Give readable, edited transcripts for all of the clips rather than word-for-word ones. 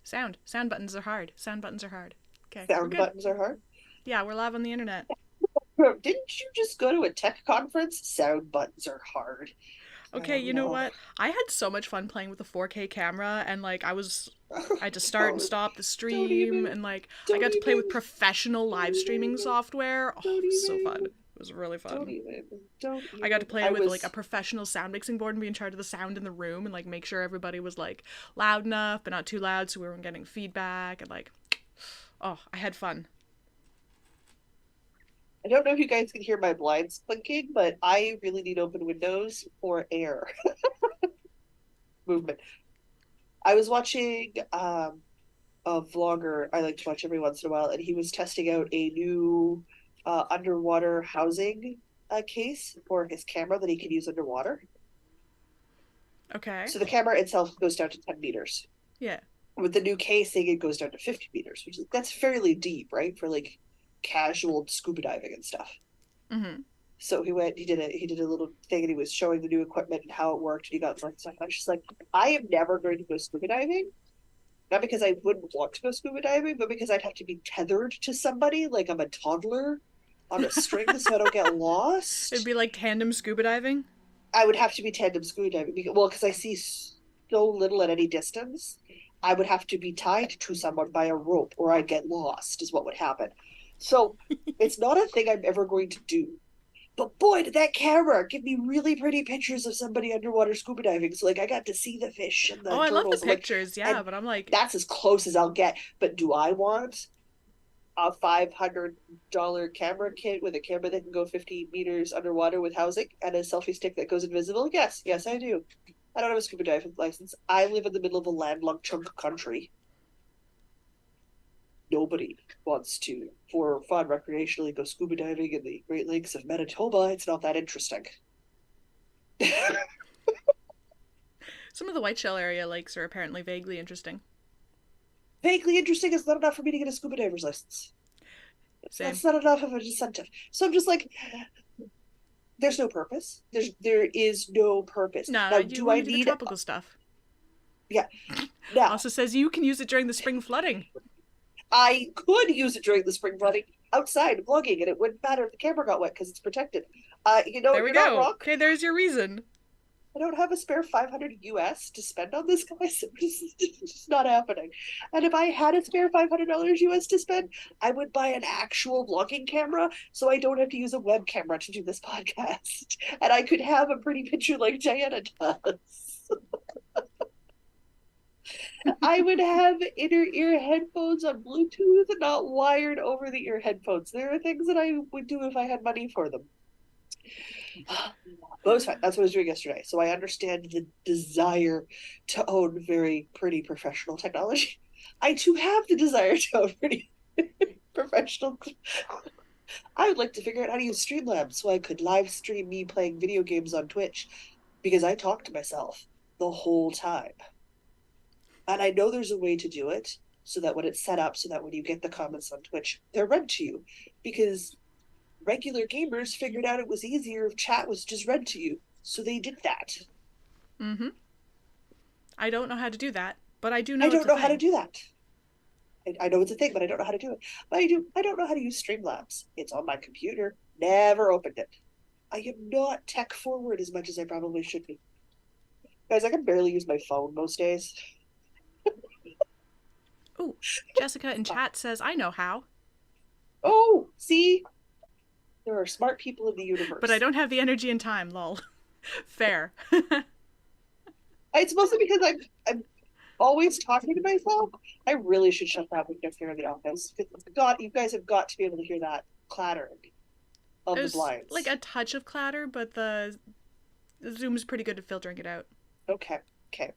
Sound buttons are hard. Sound buttons are hard. Okay, we're Sound good. buttons are hard. Yeah, we're live on the internet. Bro, didn't you just go to a tech conference? Sound buttons are hard. Okay, Oh you know no. what? I had so much fun playing with the 4K camera, and like I had to start and Oh, stop the don't stream, even, and like I don't got to play even, with professional don't live streaming even, software. Oh, don't it was so fun. even, It was really don't fun. even, don't I got even. to play I with like a was, professional sound mixing board and be in charge of the sound in the room and like make sure everybody was like loud enough but not too loud so we weren't getting feedback and like oh, I had fun. I don't know if you guys can hear my blinds clinking, but I really need open windows for air movement. I was watching a vlogger I like to watch every once in a while, and he was testing out a new underwater housing case for his camera that he can use underwater. Okay. So the camera itself goes down to 10 meters. Yeah. With the new casing, it goes down to 50 meters, which is that's fairly deep, right? For like casual scuba diving and stuff. Mm-hmm. So he did a little thing and he was showing the new equipment and how it worked and he got like stuff. I was just like, I am never going to go scuba diving. Not because I wouldn't want to go scuba diving, but because I'd have to be tethered to somebody like I'm a toddler on a string so I don't get It'd lost. be like tandem scuba diving. I would have to be tandem scuba diving because I see so little at any distance. I would have to be tied to someone by a rope or I'd get lost, is what would happen. So it's not a thing I'm ever going to do. But boy, did that camera give me really pretty pictures of somebody underwater scuba diving. So like I got to see the fish and Oh, the I love the turtles, pictures, yeah, and but I'm like, that's as close as I'll get. But do I want a $500 camera kit with a camera that can go 50 meters underwater with housing and a selfie stick that goes invisible? Yes, yes, I do. I don't have a scuba diving license. I live in the middle of a landlocked chunk of country. Nobody wants to, for fun, recreationally, go scuba diving in the Great Lakes of Manitoba. It's not that interesting. some of the Whiteshell area lakes are apparently vaguely interesting. Vaguely interesting is not enough for me to get a scuba diver's license. Same. That's not enough of an incentive. So I'm just like, there's no purpose. There is no purpose. No, Now, you do want I to do the need? tropical stuff. Yeah. Now, Also says you can use it during the spring flooding. I could use it during the spring flooding outside vlogging, and it wouldn't matter if the camera got wet because it's protected. There we You're not go. wrong. Okay, there's your reason. I don't have a spare 500 US to spend on this, guys. It's just not happening. And if I had a spare $500 US to spend, I would buy an actual vlogging camera so I don't have to use a web camera to do this podcast. And I could have a pretty picture like Diana does. I would have inner ear headphones on Bluetooth, not wired over the ear headphones. There are things that I would do if I had money for them. But it was fine. That's what I was doing yesterday. So I understand the desire to own very pretty professional technology. I too have the desire to own pretty professional. I would like to figure out how to use Streamlabs so I could live stream me playing video games on Twitch because I talk to myself the whole time. And I know there's a way to do it so that when it's set up, so that when you get the comments on Twitch, they're read to you. Because regular gamers figured out it was easier if chat was just read to you. So they did that. Mm-hmm. I don't know how to do that, but I do I know it's don't a know how to thing. do that. I know it's a thing, but I don't know how to do it. But I do. I don't know how to use Streamlabs. It's on my computer. Never opened it. I am not tech forward as much as I probably should be. Guys, I can barely use my phone most days. Ooh, Jessica in chat says I know how, Oh, see? There are smart people in the but I universe. don't have the energy and time. Lol. Fair. It's mostly because I'm always talking to myself. I really should shut that window here in the office. God, you guys have got to be able to hear that clattering of the There's like blinds. a touch of clatter, but the Zoom is pretty good at filtering it out. Okay, okay.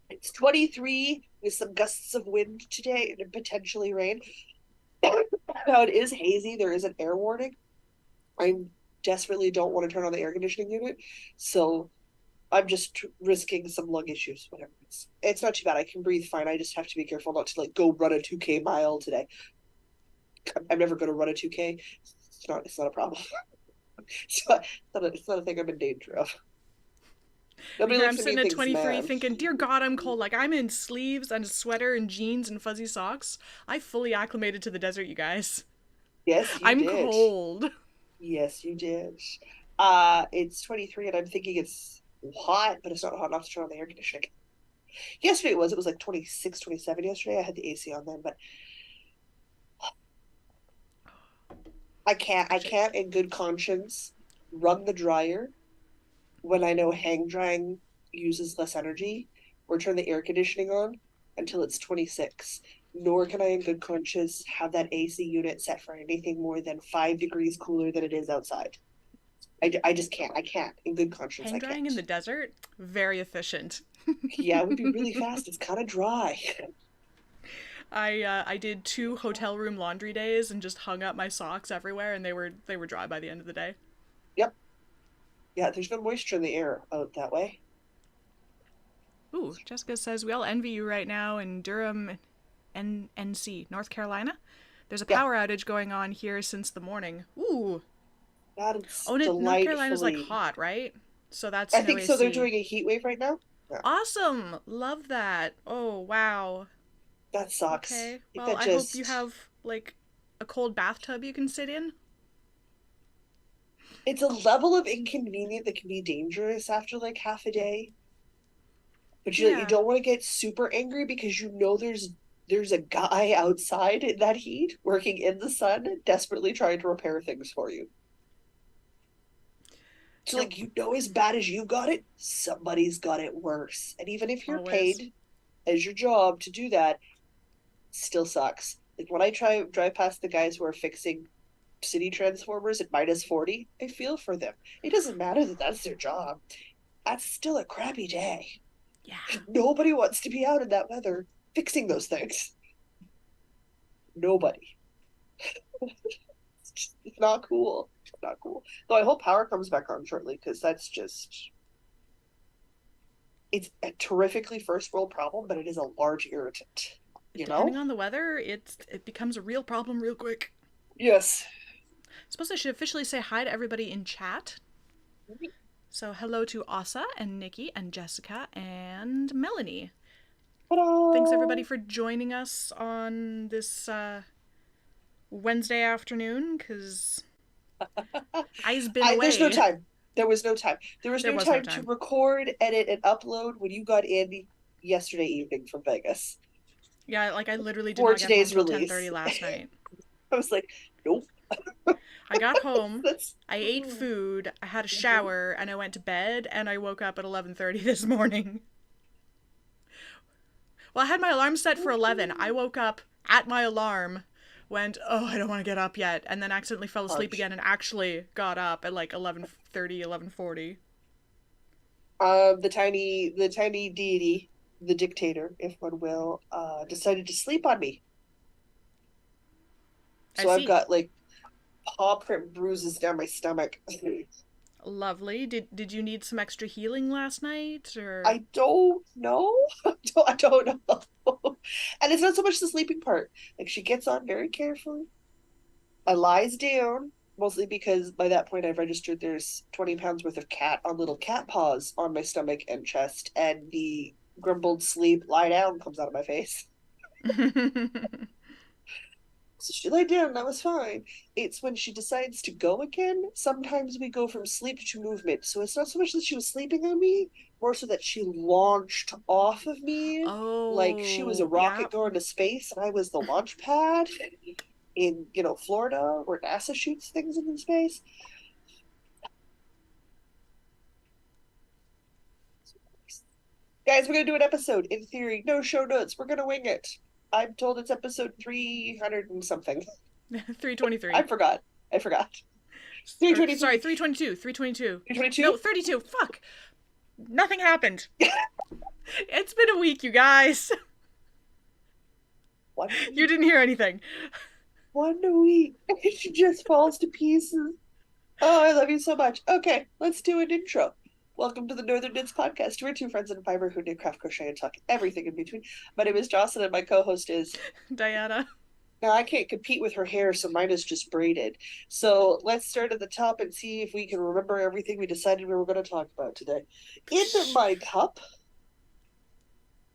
It's 23 with some gusts of wind today and potentially rain. Now it is hazy. There is an air warning. I desperately don't want to turn on the air conditioning unit, so I'm just risking some lung issues. Whatever. It's not too bad. I can breathe fine. I just have to be careful not to like go run a 2K mile today. I'm never going to run a 2K. It's not a problem. It's not a thing I'm in danger of. Nobody Here I'm looks at me sitting and at thinks, 23 man. thinking, dear God, I'm cold. Like, I'm in sleeves and a sweater and jeans and fuzzy socks. I fully acclimated to the desert, you guys. Yes, you I'm did. cold. Yes, you did. It's 23 and I'm thinking it's hot, but it's not hot enough to turn on the air conditioning. Yesterday it was like 26, 27 yesterday. I had the AC on then, but I Actually, can't in good conscience run the dryer when I know hang drying uses less energy or turn the air conditioning on until it's 26. Nor can I in good conscience have that AC unit set for anything more than 5 degrees cooler than it is outside. I just can't. I can't. In good conscience, hang I drying in can't. the desert, very efficient. Yeah, it would be really fast. It's kind of dry. I did 2 hotel room laundry days and just hung up my socks everywhere, and they were dry by the end of the day. Yep. Yeah, there's no moisture in the air out that way. Ooh, Jessica says we all envy you right now in Durham, NC, North Carolina. There's a Yeah, power outage going on here since the morning. Ooh. that is Oh, and North Carolina's like delightfully. hot, right? So that's I no think so. They're AC. doing a heat wave right now. Yeah, Awesome. Love that. Oh, wow. that sucks. Okay. Like Well, that I hope you just. have like a cold bathtub you can sit in. It's a level of inconvenient that can be dangerous after like half a day. But you Yeah. don't want to get super angry because you know there's a guy outside in that heat working in the sun desperately trying to repair things for you. So Yep. like as bad as you got it, somebody's got it worse. And even if you're Always. paid as your job to do that, still sucks. Like when I try drive past the guys who are fixing city transformers at minus 40, I feel for them. It doesn't matter that that's their job. That's still a crappy day. Yeah. Nobody wants to be out in that weather fixing those things. Nobody. It's not cool. It's not cool. Though I hope power comes back on shortly because that's just it's a terrifically first world problem, but it is a large irritant. You know? Depending on the weather, it becomes a real problem real quick. Yes. I suppose I should officially say hi to everybody in chat. So hello to Asa and Nikki and Jessica and Melanie. Thanks Ta-da! everybody for joining us on this Wednesday afternoon, because I've been There's no away. time. There was no time. There was There no was no time to time. record, edit, and upload when you got in yesterday evening from Vegas Yeah, like I literally did for not get home today's till release. 10:30 last night. I was like, nope. I got home, That's I ate food, I had a shower, and I went to bed, and I woke up at 11:30 this morning. Well, I had my alarm set for 11. I woke up at my alarm, went, "Oh, I don't want to get up yet," and then accidentally fell asleep harsh. again and actually got up at like 11:30, 11:40. The tiny deity, the dictator, if one will, decided to sleep on me. I So I've see. got like paw print bruises down my stomach. Lovely. Did you need some extra healing last night or I don't know. I don't know. And it's not so much the sleeping part. Like she gets on very carefully. I lies down, mostly because by that point I've registered there's 20 pounds worth of cat on little cat paws on my stomach and chest, and the grumbled sleep lie down comes out of my face. So she laid down, that was fine. It's when she decides to go again, sometimes we go from sleep to movement. So it's not so much that she was sleeping on me, more so that she launched off of me like she was a Oh, yeah. rocket going to space and I was the launch pad in, Florida where NASA shoots things into space. Guys, we're gonna do an episode. In theory, no show notes. We're gonna wing it. I'm told it's episode 300 and something. 323. I forgot. I forgot. Or sorry, 323. 322. 322. 322? No, 32. Fuck. Nothing happened. It's been a week, you guys. One You week. didn't hear anything. 1 week. She just falls to pieces. Oh, I love you so much. Okay, let's do an intro. Welcome to the Northern Knits podcast. We're two friends in fiber who knit, craft, crochet, and talk everything in between. My name is Jocelyn, and my co-host is. Diana. Now I can't compete with her hair, so mine is just braided. So let's start at the top and see if we can remember everything we decided we were going to talk about today. In my cup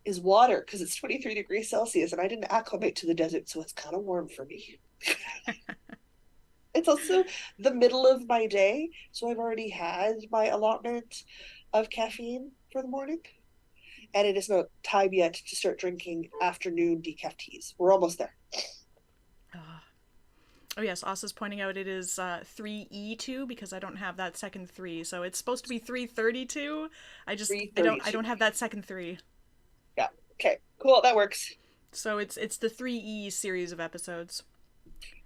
is water because it's 23 degrees Celsius and I didn't acclimate to the desert, so it's kind of warm for me. It's also the middle of my day, so I've already had my allotment of caffeine for the morning, and it is not time yet to start drinking afternoon decaf teas. We're almost there. Ah. Oh yes, Asa's pointing out it is 3E2 because I don't have that second 3. So it's supposed to be 332. I don't have that second 3. Yeah. Okay. Cool. That works. So it's the 3E series of episodes.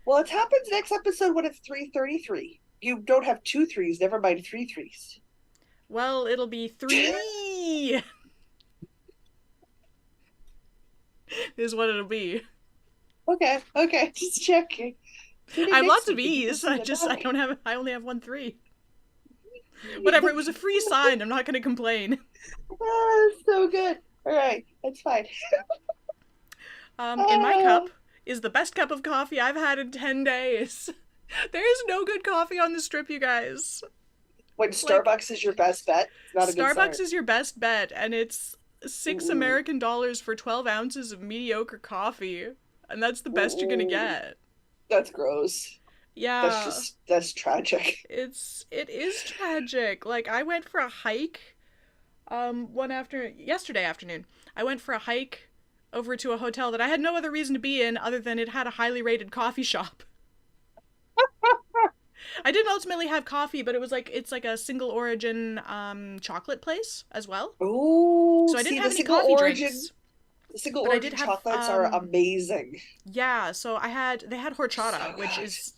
Well, it happens next episode when it's 333. You don't have 2 threes. Never mind 3 threes. Well, it'll be 3 is what it'll be. Okay. Okay. Just checking. I have lots of E's. I only have 1 3. Whatever, it was a free sign. I'm not going to complain. Oh, so good. All right, that's fine. In my cup is the best cup of coffee I've had in 10 days. There is no good coffee on the strip, you guys. When Starbucks is your best bet, it's not a good sign. Starbucks is your best bet, and it's $6 American dollars for 12 ounces of mediocre coffee. And that's the best you're going to get. That's gross. Yeah. That's tragic. It is tragic. Like, I went for a hike yesterday afternoon. I went for a hike over to a hotel that I had no other reason to be in other than it had a highly rated coffee shop. I didn't ultimately have coffee, but it's like a single origin chocolate place as well. Oh, so I didn't have any coffee drinks. The single origin chocolates are amazing. Yeah, so they had horchata, which is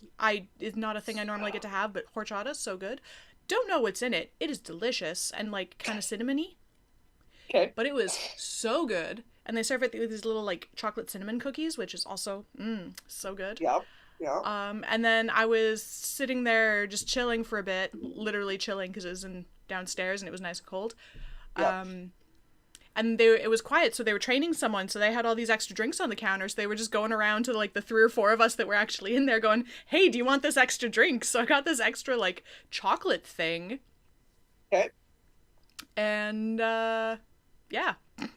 not a thing I normally get to have, but horchata is so good. Don't know what's in it. It is delicious and like kind of cinnamony. Okay. But it was so good. And they serve it with these little like chocolate cinnamon cookies, which is also so good. Yeah. Yeah. And then I was sitting there just chilling for a bit, literally chilling because it was downstairs and it was nice and cold. Yep. And it was quiet, so they were training someone, so they had all these extra drinks on the counter, so they were just going around to, like, the 3 or 4 of us that were actually in there going, hey, do you want this extra drink? So I got this extra, like, chocolate thing. Okay. And, yeah.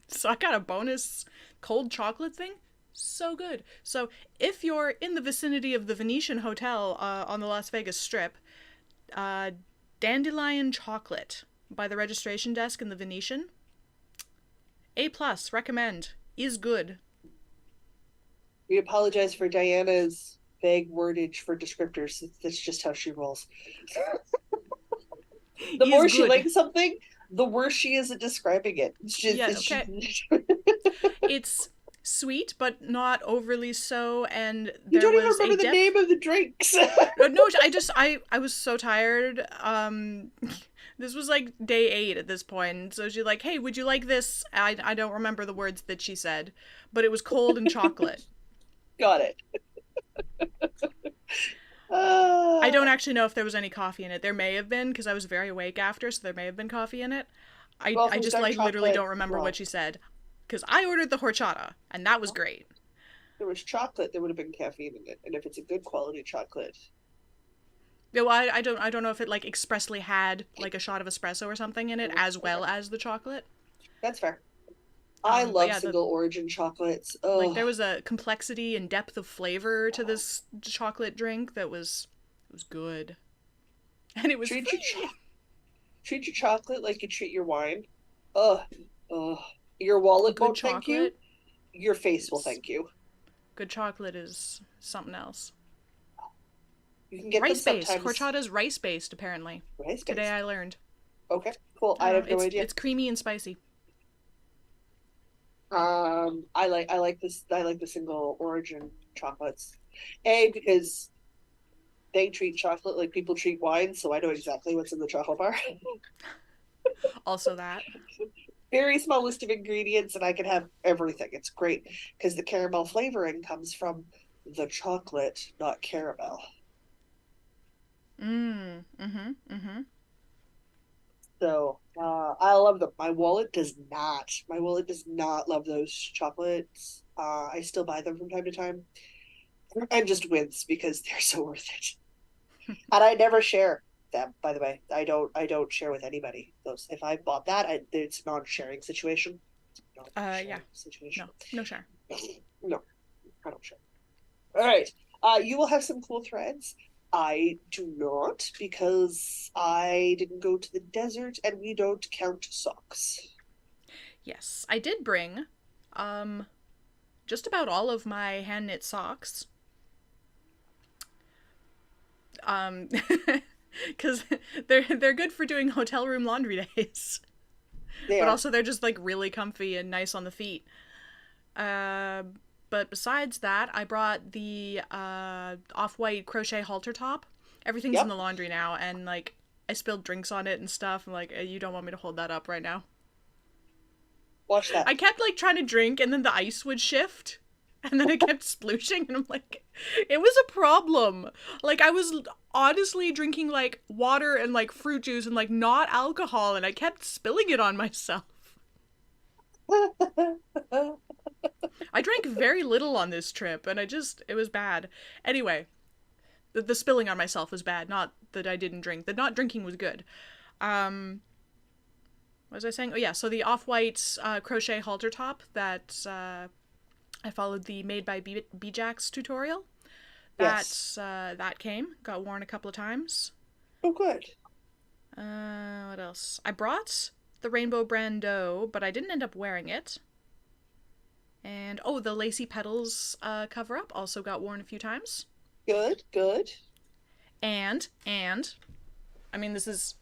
So I got a bonus cold chocolate thing. So good. So if you're in the vicinity of the Venetian Hotel on the Las Vegas Strip, Dandelion Chocolate by the registration desk in the Venetian, A+, recommend, is good. We apologize for Diana's vague wordage for descriptors. That's just how she rolls. The more she likes something, the worse she is at describing it. It's just, it's sweet, but not overly so, and you don't even remember the name of the drinks. No, I was so tired. This was like day 8 at this point. So she's like, hey, would you like this? I don't remember the words that she said, but it was cold and chocolate. Got it. I don't actually know if there was any coffee in it. There may have been, because I was very awake after, so there may have been coffee in it. I just like literally don't remember what she said. Because I ordered the horchata, and that was great. There was chocolate, there would have been caffeine in it. And if it's a good quality chocolate, yeah, well, I don't know if it like expressly had like a shot of espresso or something in it as well as the chocolate. That's fair. I love single origin chocolates. Ugh. Like there was a complexity and depth of flavor to this chocolate drink that was good, and it was treat your chocolate like you treat your wine. Ugh. Your wallet won't thank you. Your face will thank you. Good chocolate is something else. You can get rice-based. Horchata's rice-based, apparently. Rice-based. Today I learned. Okay, cool. I have no idea. It's creamy and spicy. I like this. I like the single origin chocolates. Because they treat chocolate like people treat wine, so I know exactly what's in the chocolate bar. Also that. Very small list of ingredients, and I can have everything. It's great because the caramel flavoring comes from the chocolate, not caramel. So I love them. My wallet does not. My wallet does not love those chocolates. I still buy them from time to time. and just wins because they're so worth it. And I never share them, by the way. I don't share with anybody. Those if I bought that, it's a non-sharing situation. Yeah. Non-sharing situation. No. No share. No, I don't share. All right. You will have some cool threads. I do not because I didn't go to the desert and we don't count socks. Yes. I did bring um just about all of my hand knit socks. Um because they're good for doing hotel room laundry days. They But are. also they're just like really comfy and nice on the feet. Uh, but besides that, I brought the off-white crochet halter top. Everything's in Yep. the laundry now, and like I spilled drinks on it and stuff. I'm like, you don't want me to hold that up right now. Watch that. I kept like trying to drink, and then the ice would shift, and then it kept splooshing, and I'm like, it was a problem. Like I was honestly drinking like water and like fruit juice and like not alcohol, and I kept spilling it on myself. I drank very little on this trip, and it was bad. Anyway, the spilling on myself was bad, not that I didn't drink. The not drinking was good. Um, what was I saying? Oh, yeah, so the off white crochet halter top that I followed the Made by Bjax tutorial. Yes. That came, got worn a couple of times. Oh, good. What else? I brought the Rainbow Brando, but I didn't end up wearing it. And oh, the Lacy Petals cover up also got worn a few times. Good. Good. And I mean this is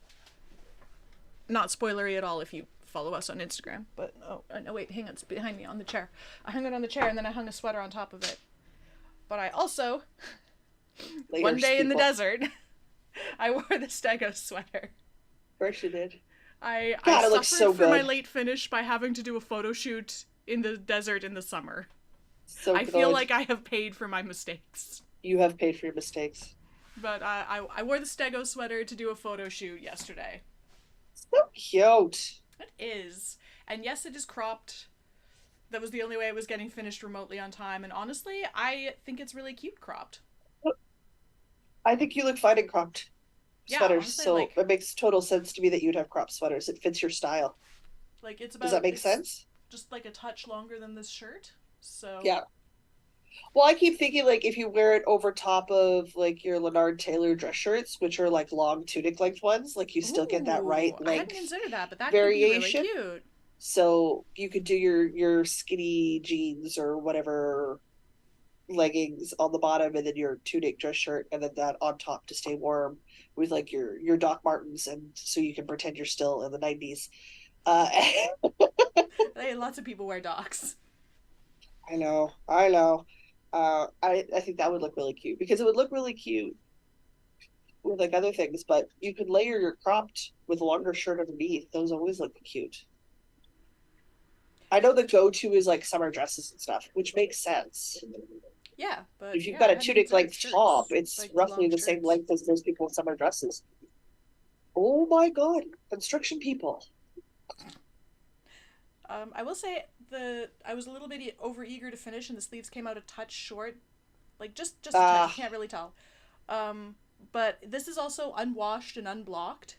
not spoilery at all if you follow us on Instagram. But oh no, wait, hang on, it's behind me on the chair. I hung it on the chair and then I hung a sweater on top of it. But I also one Layers, day in the people. desert, I wore the Stego sweater. Of course you did. I God, it looks suffered so for my good. late finish by having to do a photo shoot in the desert in the summer. So I feel good. like I have paid for my mistakes. You have paid for your mistakes. But I wore the Stego sweater to do a photo shoot yesterday. So cute. It is. And yes, it is cropped. That was the only way it was getting finished remotely on time. And honestly, I think it's really cute cropped. I think you look fine in cropped Yeah, sweaters, honestly, so it makes total sense to me that you'd have cropped sweaters. It fits your style. it's Does about, that make it's sense? just like a touch longer than this shirt. So, Yeah. Well, I keep thinking like if you wear it over top of like your Leonard Taylor dress shirts, which are like long tunic length ones, like you still get that right ooh, I hadn't length considered that, but that could be really variation. cute. So you could do your skinny jeans or whatever leggings on the bottom and then your tunic dress shirt and then that on top to stay warm with like your Doc Martens and so you can pretend you're still in the 90s. Uh Hey, lots of people wear docs. I know. I know. I think that would look really cute because it would look really cute with like other things, but you could layer your cropped with a longer shirt underneath. Those always look cute. I know the go-to is like summer dresses and stuff, which makes sense. Yeah, but If you've yeah, got I a hadn't tunic considered length top, shirts. it's Like roughly long the same shirts. length as most people in summer dresses. Oh my God, construction people. I will say I was a little bit over eager to finish, and the sleeves came out a touch short, like just a touch. You Ah, can't really tell. But this is also unwashed and unblocked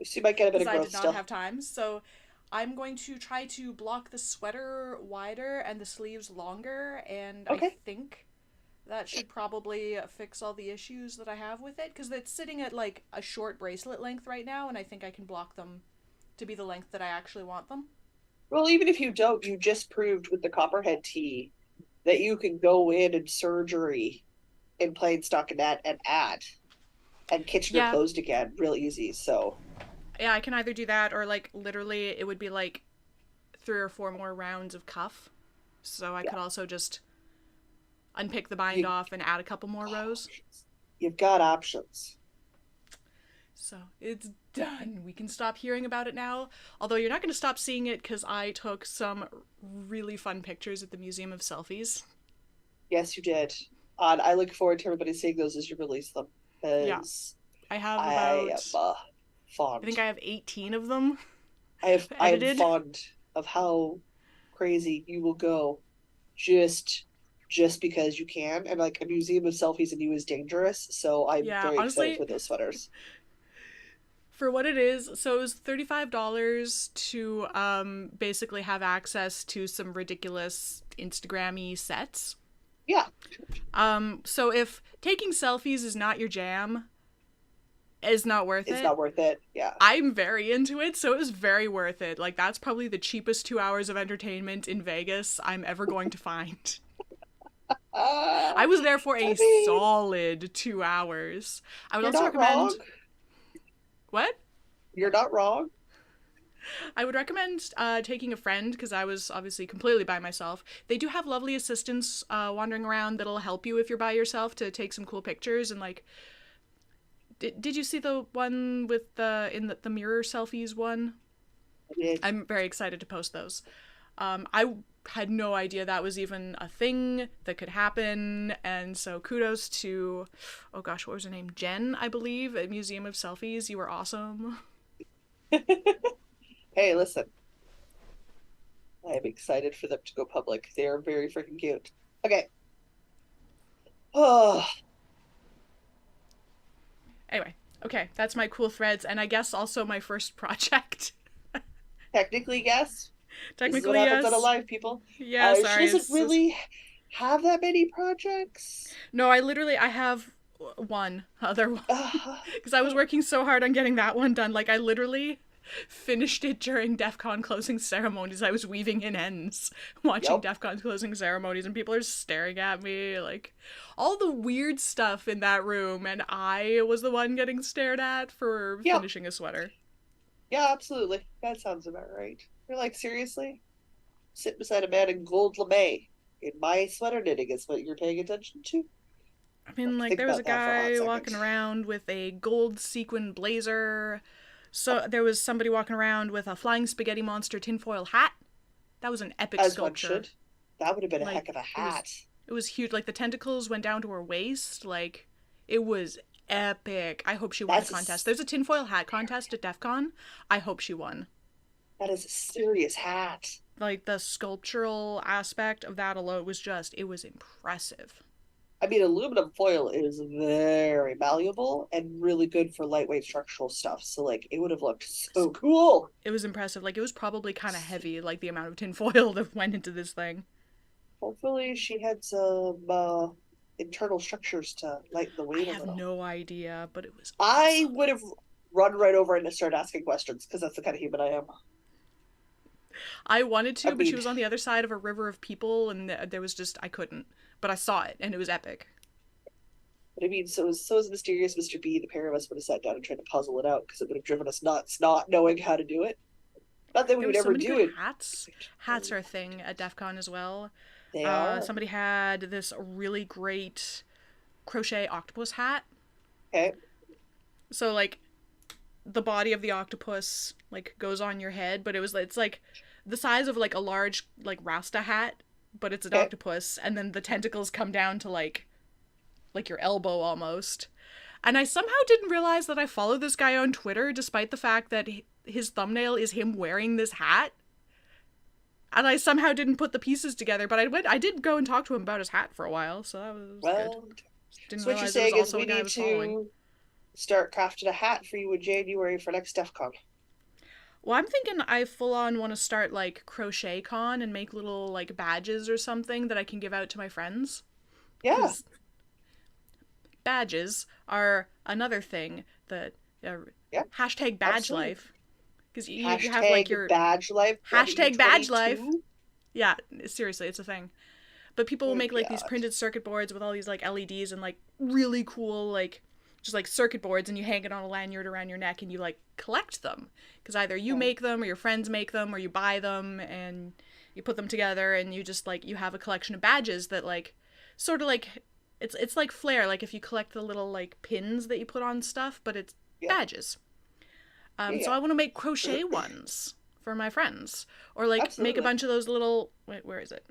so you might get a bit because of I growth did not still. have time. So I'm going to try to block the sweater wider and the sleeves longer, and I Okay. think that should probably fix all the issues that I have with it because it's sitting at like a short bracelet length right now, and I think I can block them to be the length that I actually want them. Well, even if you don't, you just proved with the Copperhead tee that you can go in surgery in plain stockinette and add and Kitchener Yeah, closed again real easy. So yeah, I can either do that or like literally it would be like 3 or 4 more rounds of cuff. So I yeah, could also just unpick the bind you off and add a couple more rows. you've got options. So it's done. We can stop hearing about it now. Although you're not going to stop seeing it because I took some really fun pictures at the Museum of Selfies. Yes, you did. And I look forward to everybody seeing those as you release them Yeah, because I have I am about, I fond. think I have 18 of them I am edited. fond of how crazy you will go just just because you can. And like a museum of selfies and you is dangerous. So I'm Yeah, very excited honestly, for those sweaters. for what it is, so it was $35 to basically have access to some ridiculous Instagram-y sets. Yeah, So if taking selfies is not your jam, is not worth it's it. not worth it. Yeah. I'm very into it, so it was very worth it. Like that's probably the cheapest 2 hours of entertainment in Vegas I'm ever going to find. Uh, I was there for a I mean, solid 2 hours. I would you're also not wrong. recommend what? You're not wrong. I would recommend taking a friend because I was obviously completely by myself. They do have lovely assistants wandering around that'll help you if you're by yourself to take some cool pictures and like. Did you see the one with the mirror selfies one? I mean, I'm very excited to post those. I had no idea that was even a thing that could happen, and so kudos to, oh gosh, what was her name? Jen, I believe, at Museum of Selfies. You were awesome. hey, listen, I am excited for them to go public. They are very freaking cute. Okay. Oh, Anyway, okay, that's my cool threads, and I guess also my first project. technically, yes. This is what Technically, happens on a yes. live, people. Yeah, She sorry. doesn't really have that many projects. No, I have one other one Uh, because I was working so hard on getting that one done. Like I literally finished it during DEF CON closing ceremonies. I was weaving in ends watching yep, DEF CON closing ceremonies, and people are staring at me like all the weird stuff in that room, and I was the one getting stared at for yep, finishing a sweater. yeah, absolutely. That sounds about right. You're like, seriously? Sit beside a man in gold lame in my sweater knitting is what you're paying attention to? I mean, like Think there was a about that for a hot guy second. walking around with a gold sequin blazer. So there was somebody walking around with a flying spaghetti monster tinfoil hat. That was an epic As one sculpture. should. That would have been a Like heck of a it was hat. it was huge. Like the tentacles went down to her waist. Like it was epic. I hope she won the That's contest. There's a tinfoil hat contest at DEF CON. I hope she won. that is a serious hat. Like the sculptural aspect of that alone was just it was impressive. I mean, aluminum foil is very malleable and really good for lightweight structural stuff. So, like, it would have looked so cool. It was impressive. Like it was probably kind of heavy, like the amount of tinfoil that went into this thing. Hopefully, she had some internal structures to lighten the I weight a have little. no idea, but it was I awesome. would have run right over and start asking questions because that's the kind of human I am. I wanted I to, but she mean, was on the other side of a river of people, and there was just I couldn't. But I saw it, and it was epic. so is Mysterious Mr. B. The pair of us would have sat down and tried to puzzle it out because it would have driven us nuts not knowing how to do it. Not that we There would were so ever many do good it. hats. Hats are a thing at DEF CON as well. They are. Somebody had this really great crochet octopus hat. Okay. So like the body of the octopus like goes on your head, but it's like the size of like a large like Rasta hat, but it's an Okay. octopus, and then the tentacles come down to like your elbow almost. And I somehow didn't realize that I follow this guy on Twitter despite the fact that his thumbnail is him wearing this hat. And I somehow didn't put the pieces together, but I did go and talk to him about his hat for a while, so that was good. Well, Didn't so what you're realize it was saying is also we a guy I need was following. to start crafting a hat for you in January for next DEF CON. Well, I'm thinking I full on want to start like crochet con and make little like badges or something that I can give out to my friends. Yeah, Because badges are another thing that yeah, hashtag badge absolutely. life. Because you have like Hashtag your badge life hashtag badge life. 2022. Yeah, seriously, it's a thing. But people Oh will my make like these god. printed circuit boards with all these like LEDs and like really cool like just like circuit boards, and you hang it on a lanyard around your neck and you like collect them because either you Okay. make them or your friends make them or you buy them and you put them together and you just like you have a collection of badges that like sort of like it's like Flair, like if you collect the little like pins that you put on stuff, but it's Yeah, badges. So yeah, I want to make crochet ones for my friends, or like make a absolutely. bunch of those little. Wait, where is it?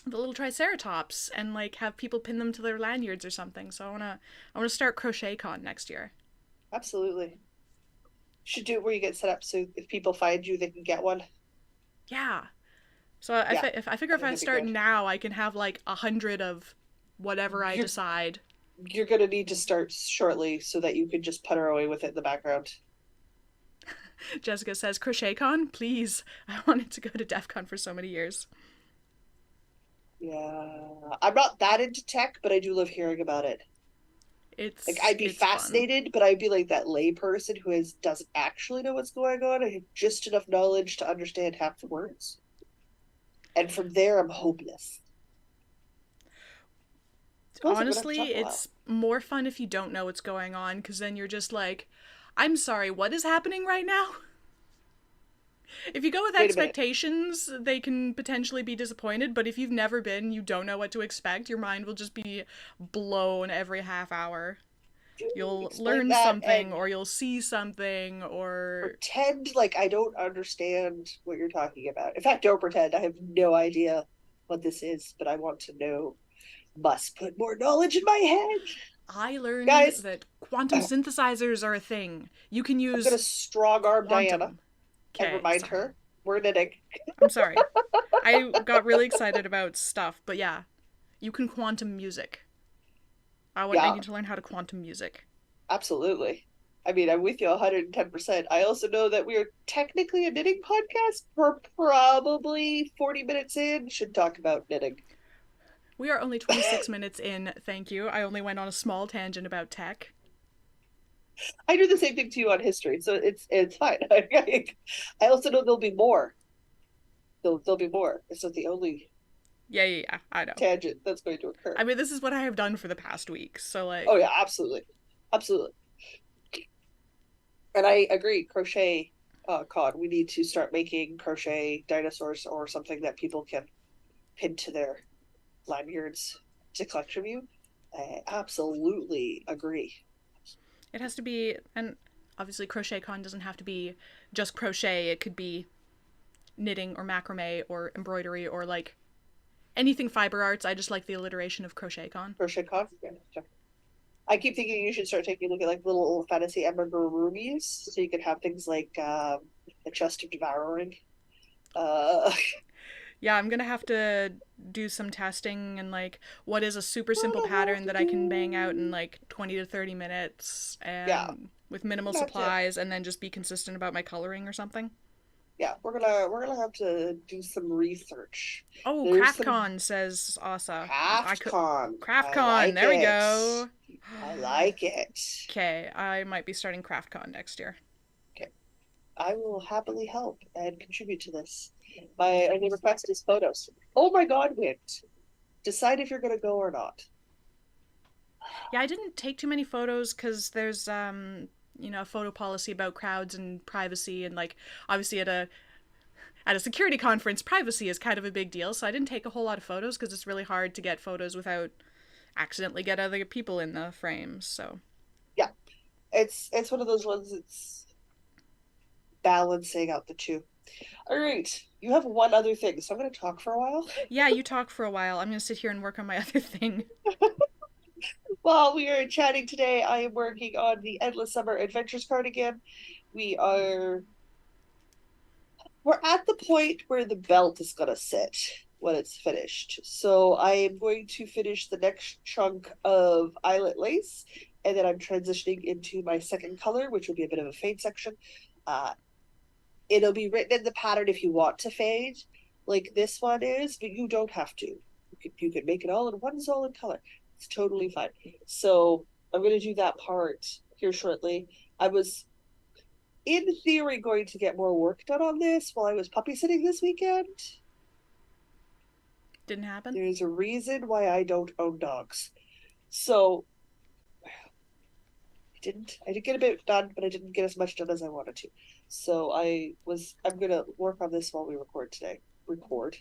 The little triceratops, and like have people pin them to their lanyards or something. So I wanna start crochet con next year. Absolutely. Should do it where you get set up so if people find you, they can get one. Yeah, So Yeah, I figure I if think I that'd be start good. now, I can have like 100 of whatever I You're decide. you're gonna need to start shortly so that you can just putter away with it in the background. Jessica says, CrochetCon, please. I wanted to go to DEF CON for so many years. Yeah, I'm not that into tech, but I do love hearing about it. Like I'd be It's fun. fascinated, but I'd be like that lay person who doesn't actually know what's going on. I have just enough knowledge to understand half the words, and from there I'm hopeless. Suppose I'm gonna have to Honestly, talk a while. it's more fun if you don't know what's going on, because then you're just like, I'm sorry, what is happening right now? If you go with Wait a minute. expectations, they can potentially be disappointed, but if you've never been, you don't know what to expect, your mind will just be blown every half hour. You'll Explain learn that something, and or you'll see something, or. pretend like I don't understand what you're talking about. In fact, don't pretend. I have no idea what this is, but I want to know. Must put more knowledge in my head. I learned Guys, that quantum I'm synthesizers are a thing. You can gonna use strong arm Diana quantum. and Okay, remind sorry. her we're knitting. I'm sorry. I got really excited about stuff, but yeah, you can quantum music. I Yeah, need to learn how to quantum music. absolutely. I mean, I'm with you 110%. I also know that we're technically a knitting podcast. We're probably 40 minutes in, should talk about knitting. We are only 26 minutes in, thank you. I only went on a small tangent about tech. I do the same thing to you on history, so it's fine. I also know there'll be more. There'll be more. It's not the only Yeah, yeah, yeah, I know. tangent that's going to occur. I mean, this is what I have done for the past week, so Oh like, yeah, absolutely, absolutely. And I agree. Crochet con. We need to start making crochet dinosaurs or something that people can pin to their lanyards to collect from you. I absolutely agree. it has to be, and obviously CrochetCon doesn't have to be just crochet. It could be knitting or macrame or embroidery or like anything fiber arts. I just like the alliteration of CrochetCon. Crochet con. Yeah. I keep thinking you should start taking a look at like little fantasy amigurumis, so you could have things like the chest of devouring. Uh, Yeah, I'm gonna have to do some testing and like what is a super simple pattern that I can bang out in like 20 to 30 minutes yeah, and with minimal have to. supplies and then just be consistent about my coloring or something. Yeah, we're gonna have to do some research. Oh, There's some CraftCon says Asa. I craft could con. I CraftCon. like There we it. go. I like it. Okay, I might be starting CraftCon next year. Okay, I will happily help and contribute to this. My only request is photos. Oh my God, Wint. Decide if you're gonna go or not. Yeah, I didn't take too many photos because there's a photo policy about crowds and privacy and like obviously at a security conference privacy is kind of a big deal, so I didn't take a whole lot of photos because it's really hard to get photos without accidentally get other people in the frames. So Yeah, it's one of those ones. It's balancing out the two. All right, you have one other thing, so I'm gonna talk for a while. yeah, you talk for a while. I'm gonna sit here and work on my other thing. While we are chatting today, I am working on the Endless Summer Adventures cardigan. We are we're at the point where the belt is gonna sit when it's finished. So I am going to finish the next chunk of eyelet lace, and then I'm transitioning into my second color, which will be a bit of a fade section. Uh, it'll be written in the pattern if you want to fade, like this one is, but you don't have to. You could make it all in one solid color. It's totally fine. So I'm going to do that part here shortly. I was, in theory, going to get more work done on this while I was puppy sitting this weekend. Didn't happen. There's a reason why I don't own dogs. So I did get a bit done, but I didn't get as much done as I wanted to. So I'm gonna work on this while we record today. Record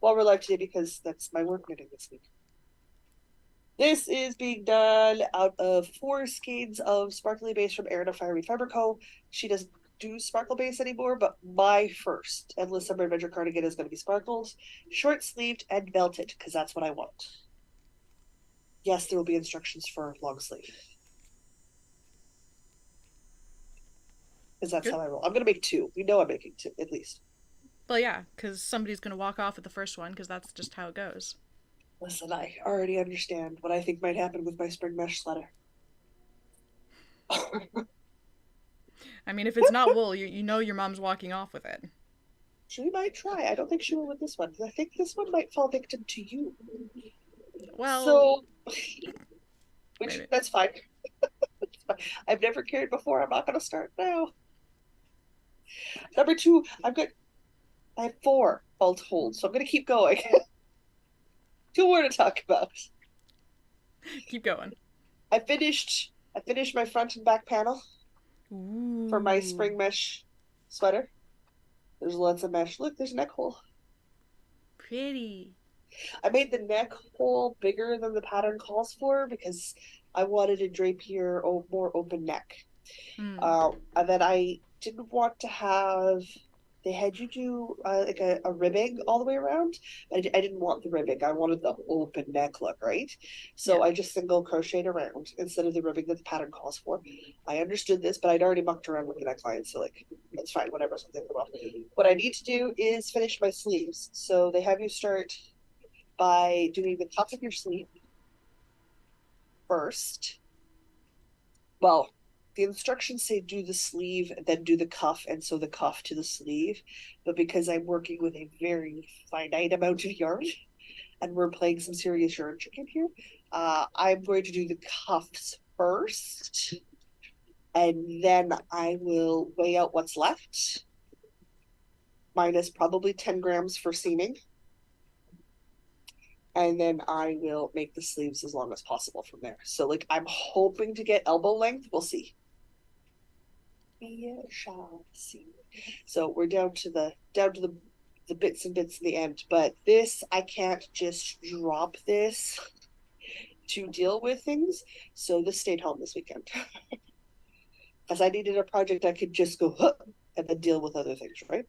while we're live today because that's my work knitting this week. This is being done out of 4 skeins of sparkly base from Erin of Fiery Fiber Co. She doesn't do sparkle base anymore, but my first Endless Summer Adventure cardigan is going to be sparkled, short sleeved, and belted because that's what I want. Yes, there will be instructions for long sleeve. Because that's Good. how I roll. I'm gonna make 2. We know I'm making 2 at least. Well, yeah, because somebody's going to walk off at the first one, because that's just how it goes. Listen, I already understand what I think might happen with my spring mesh sweater. I mean, if it's not wool, you know your mom's walking off with it. She might try. I don't think she will with this one, because I think this one might fall victim to you. Well, So, which maybe. that's fine. I've never cared before. I'm not going to start now. Number two, I have four all told, so I'm going to keep going. Two more to talk about. Keep going. I finished my front and back panel for my Ooh. spring mesh sweater. There's lots of mesh. Look, there's a neck hole. Pretty. I made the neck hole bigger than the pattern calls for because I wanted a drapier, more open neck. Hmm. And then I didn't want to have. They had you do like a ribbing all the way around. I didn't want the ribbing. I wanted the open neck look, right? Yeah. So I just single crocheted around instead of the ribbing that the pattern calls for. I understood this, but I'd already mucked around with the neckline, so like it's fine, whatever. Something well. What I need to do is finish my sleeves. So they have you start by doing the top of your sleeve first. Well, the instructions say do the sleeve, then do the cuff, and so the cuff to the sleeve. But because I'm working with a very finite amount of yarn and we're playing some serious yarn chicken here, I'm going to do the cuffs first, and then I will weigh out what's left, minus probably 10 grams for seaming. And then I will make the sleeves as long as possible from there. So, like, I'm hoping to get elbow length. We'll see. We shall see. So we're down to the bits and bits in the end. But this, I can't just drop this to deal with things. So this stayed home this weekend. Because I needed a project I could just go huh, and then deal with other things, right?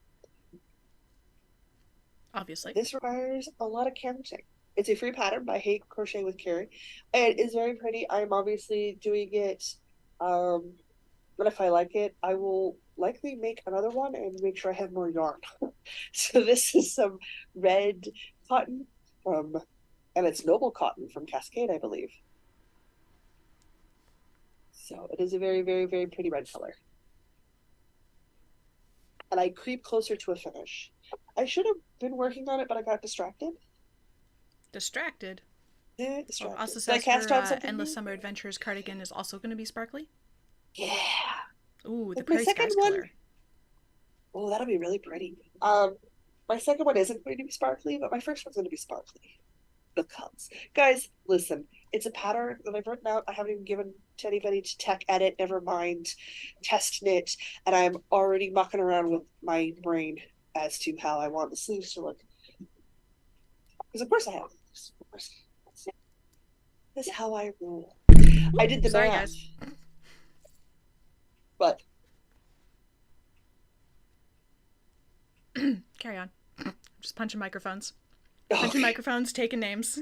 Obviously. This requires a lot of counting. It's a free pattern by Hey Crochet with Carrie. It is very pretty. I'm obviously doing it. But if I like it, I will likely make another one and make sure I have more yarn. So this is some red cotton from, and it's noble cotton from Cascade, I believe. So it is a very, very, very pretty red color. And I creep closer to a finish. I should have been working on it, but I got distracted. Distracted. Oh, Distracted. also Did I says cast her on something Endless new? Summer Adventures cardigan is also going to be sparkly. Yeah. Ooh, the Like my Prairie second Skies one. color. Oh, that'll be really pretty. My second one isn't going to be sparkly, but my first one's going to be sparkly. Because, guys, listen, it's a pattern that I've written out. I haven't even given to anybody to tech edit, never mind test knit, and I'm already mucking around with my brain as to how I want the sleeves to look. Because of course I have. Of course. That's how I roll. I did the Sorry, math, guys. but Carry on. Just punching microphones. Punching okay. microphones, taking names.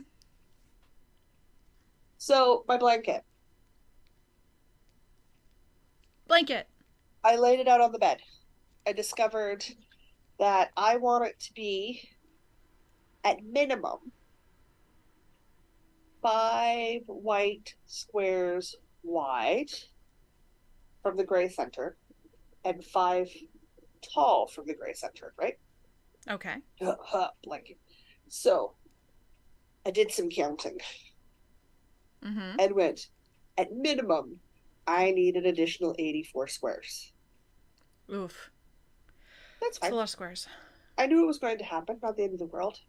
So my blanket, Blanket. I laid it out on the bed. I discovered that I want it to be at minimum 5 white squares wide from the gray center and 5 tall from the gray center, right? Okay. Blanket. So I did some counting Mm-hmm. and went, at minimum, I need an additional 84 squares. Oof. That's It's a fine. lot of squares. I knew it was going to happen, not the end of the world.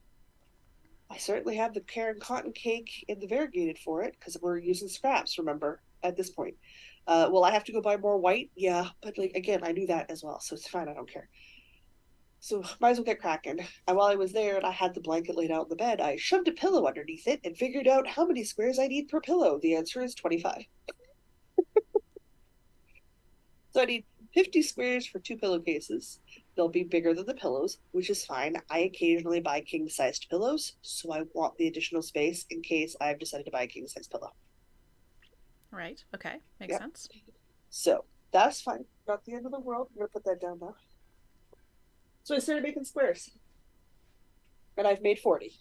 I certainly have the Karen cotton cake in the variegated for it because we're using scraps, remember, at this point. Well, I have to go buy more white? Yeah, but like again, I knew that as well, so it's fine, I don't care. So might as well get cracking. And while I was there and I had the blanket laid out in the bed, I shoved a pillow underneath it and figured out how many squares I need per pillow. The answer is 25. So I need 50 squares for 2 pillowcases. They'll be bigger than the pillows, which is fine. I occasionally buy king sized pillows, so I want the additional space in case I've decided to buy a king size pillow. Right. Okay. Makes Yep. sense. So that's fine. Not the end of the world. I'm going to put that down now. So I started making squares, and I've made 40.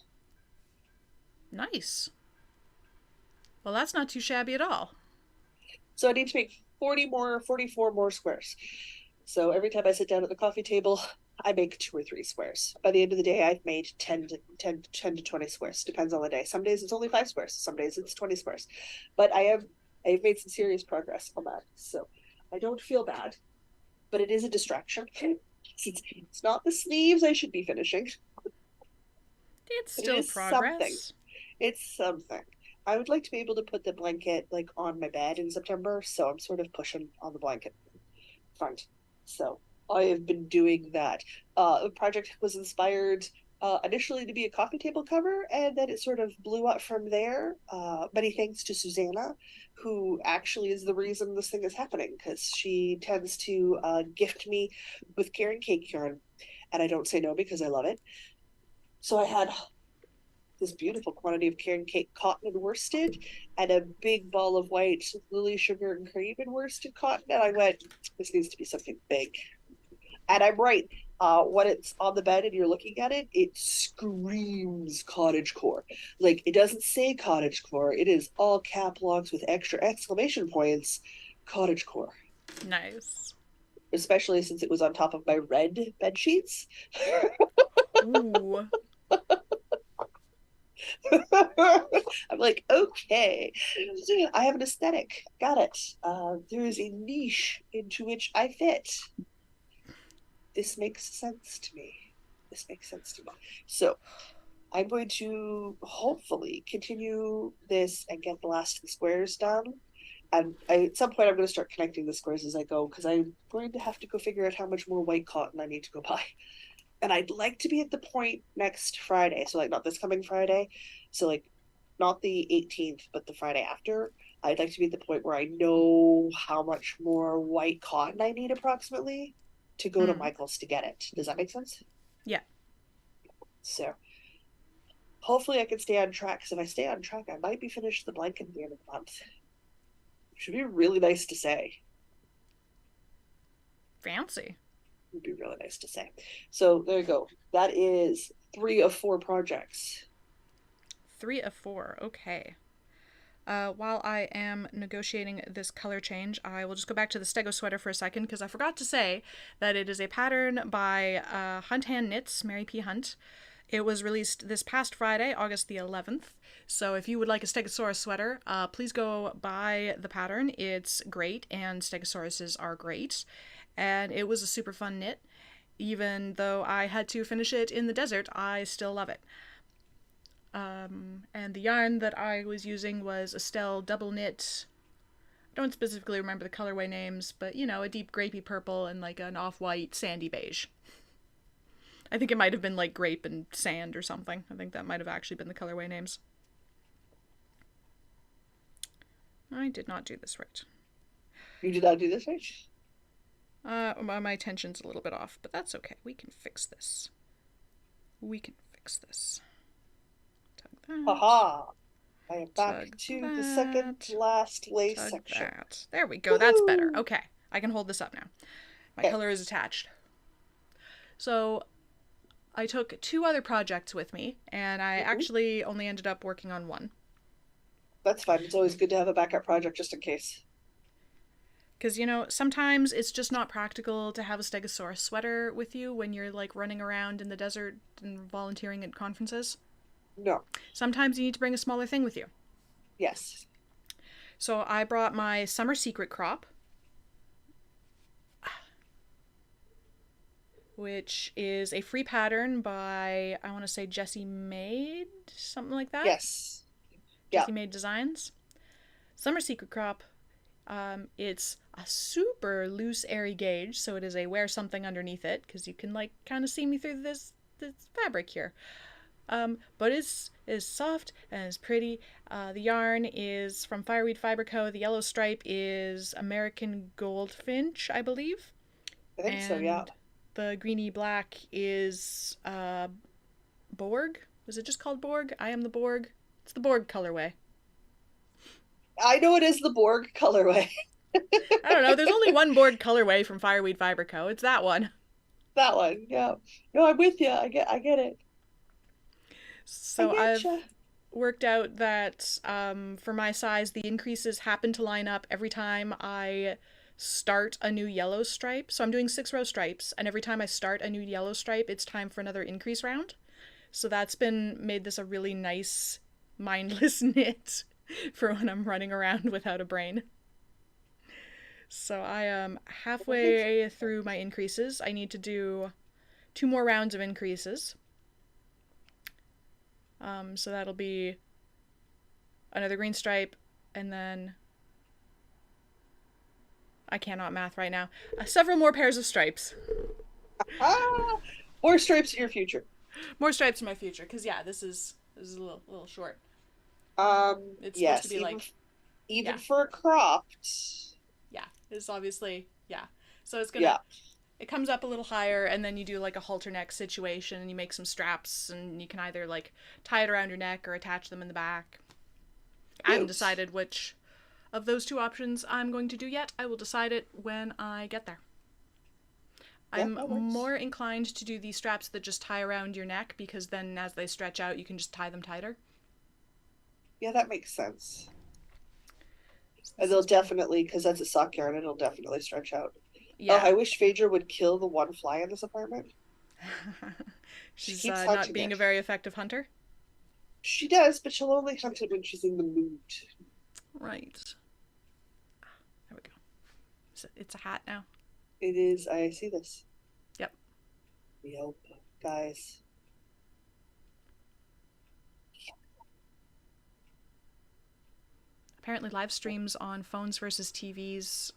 Nice. Well, that's not too shabby at all. So I need to make 40 more, 44 more squares. So every time I sit down at the coffee table, I make 2 or 3 squares. By the end of the day, I've made 10 to 20 squares. Depends on the day. Some days it's only 5 squares. Some days it's 20 squares. But I've made some serious progress on that. So I don't feel bad, but it is a distraction. It's not the sleeves I should be finishing. It's But it still is something. progress. It's something. I would like to be able to put the blanket like on my bed in September, so I'm sort of pushing on the blanket front. So I have been doing that. The project was inspired initially to be a coffee table cover, and then it sort of blew up from there. Many thanks to Susanna, who actually is the reason this thing is happening, because she tends to gift me with Karen cake yarn, and I don't say no because I love it. So I had this beautiful quantity of Karen cake cotton and worsted, and a big ball of white lily sugar and cream and worsted cotton. And I went, this needs to be something big. And I'm right. When it's on the bed and you're looking at it, it screams cottage core. Like it doesn't say cottage core. It is all cap locks with extra exclamation points. Cottage core. Nice. Especially since it was on top of my red bed sheets. Ooh. I'm like, okay, I have an aesthetic. Got it. There is a niche into which I fit. This makes sense to me. This makes sense to me. So I'm going to hopefully continue this and get the last of the squares done. And at some point, I'm going to start connecting the squares as I go, because I'm going to have to go figure out how much more white cotton I need to go buy. And I'd like to be at the point next Friday. So, like, not this coming Friday. So, like, not the 18th, but the Friday after. I'd like to be at the point where I know how much more white cotton I need approximately to go to Mm. Michael's to get it. Does that make sense? Yeah. So, hopefully, I can stay on track. Because if I stay on track, I might be finished the blanket at the end of the month. Should be really nice to say. Fancy. Would be really nice to say. So there you go. That is 3 of 4 projects. 3 of 4. Okay. While I am negotiating this color change, I will just go back to the Stego sweater for a second because I forgot to say that it is a pattern by Hunt Hand Knits, Mary P. Hunt. It was released this past Friday, August the 11th. So if you would like a Stegosaurus sweater, please go buy the pattern. It's great, and Stegosauruses are great. And it was a super fun knit. Even though I had to finish it in the desert, I still love it. And the yarn that I was using was Estelle Double Knit. I don't specifically remember the colorway names, but you know, a deep grapey purple and like an off-white sandy beige. I think it might have been like grape and sand or something. I think that might have actually been the colorway names. I did not do this right. You did not do this, right? My tension's a little bit off, but that's okay. We can fix this. We can fix this. Tug that. Haha. I am back Tug to that. the second last lace Tug section. that. There we go. That's better. Okay. I can hold this up now. My color is attached. So I took 2 other projects with me, and I actually only ended up working on one. That's fine. It's always good to have a backup project just in case. Because, you know, sometimes it's just not practical to have a Stegosaurus sweater with you when you're, like, running around in the desert and volunteering at conferences. No. Sometimes you need to bring a smaller thing with you. Yes. So I brought my Summer Secret crop, which is a free pattern by, I want to say, Jessie Made, something like that. Yes. Jessie Made Designs. Summer Secret crop. It's a super loose, airy gauge, so it is a wear something underneath it because you can like kind of see me through this fabric here. But it's soft and it's pretty. The yarn is from Fireweed Fiber Co. The yellow stripe is American Goldfinch, I believe. I think so, yeah. The greeny black is Borg. Was it just called Borg? I am the Borg. It's the Borg colorway. I know it is the Borg colorway. I don't know. There's only one Borg colorway from Fireweed Fiber Co. It's that one. That one. Yeah. No, I'm with you. I get it. I So get I've you. worked out that for my size, the increases happen to line up every time I start a new yellow stripe. So I'm doing 6 row stripes, and every time I start a new yellow stripe, it's time for another increase round. So that's been made this a really nice mindless knit for when I'm running around without a brain. So I am That makes halfway through my increases. I need to do 2 more rounds of increases. So that'll be another green stripe, and then I cannot math right now. Several more pairs of stripes. ah more stripes in your future. More stripes in my future, because yeah, this is a little short. It's supposed to Yes, be like even yeah, for cropped. yeah. It's obviously yeah. So it's gonna Yeah. it comes up a little higher, and then you do like a halter neck situation, and you make some straps, and you can either like tie it around your neck or attach them in the back. I haven't Cute. decided which of those two options I'm going to do yet. I will decide it when I get there. Yeah, I'm that works. more inclined to do these straps that just tie around your neck, because then as they stretch out, you can just tie them tighter. Yeah, that makes sense. So And this they'll has been definitely, because that's a sock yarn, it'll definitely stretch out. Oh, yeah. I wish Phaedra would kill the one fly in this apartment. She She's keeps not hunting being it. a very effective hunter. She does, but she'll only hunt it when she's in the mood. Right. There we go. It's a hat now. It is, I see this. Yep. Yep, guys. Apparently, live streams on phones versus TVs.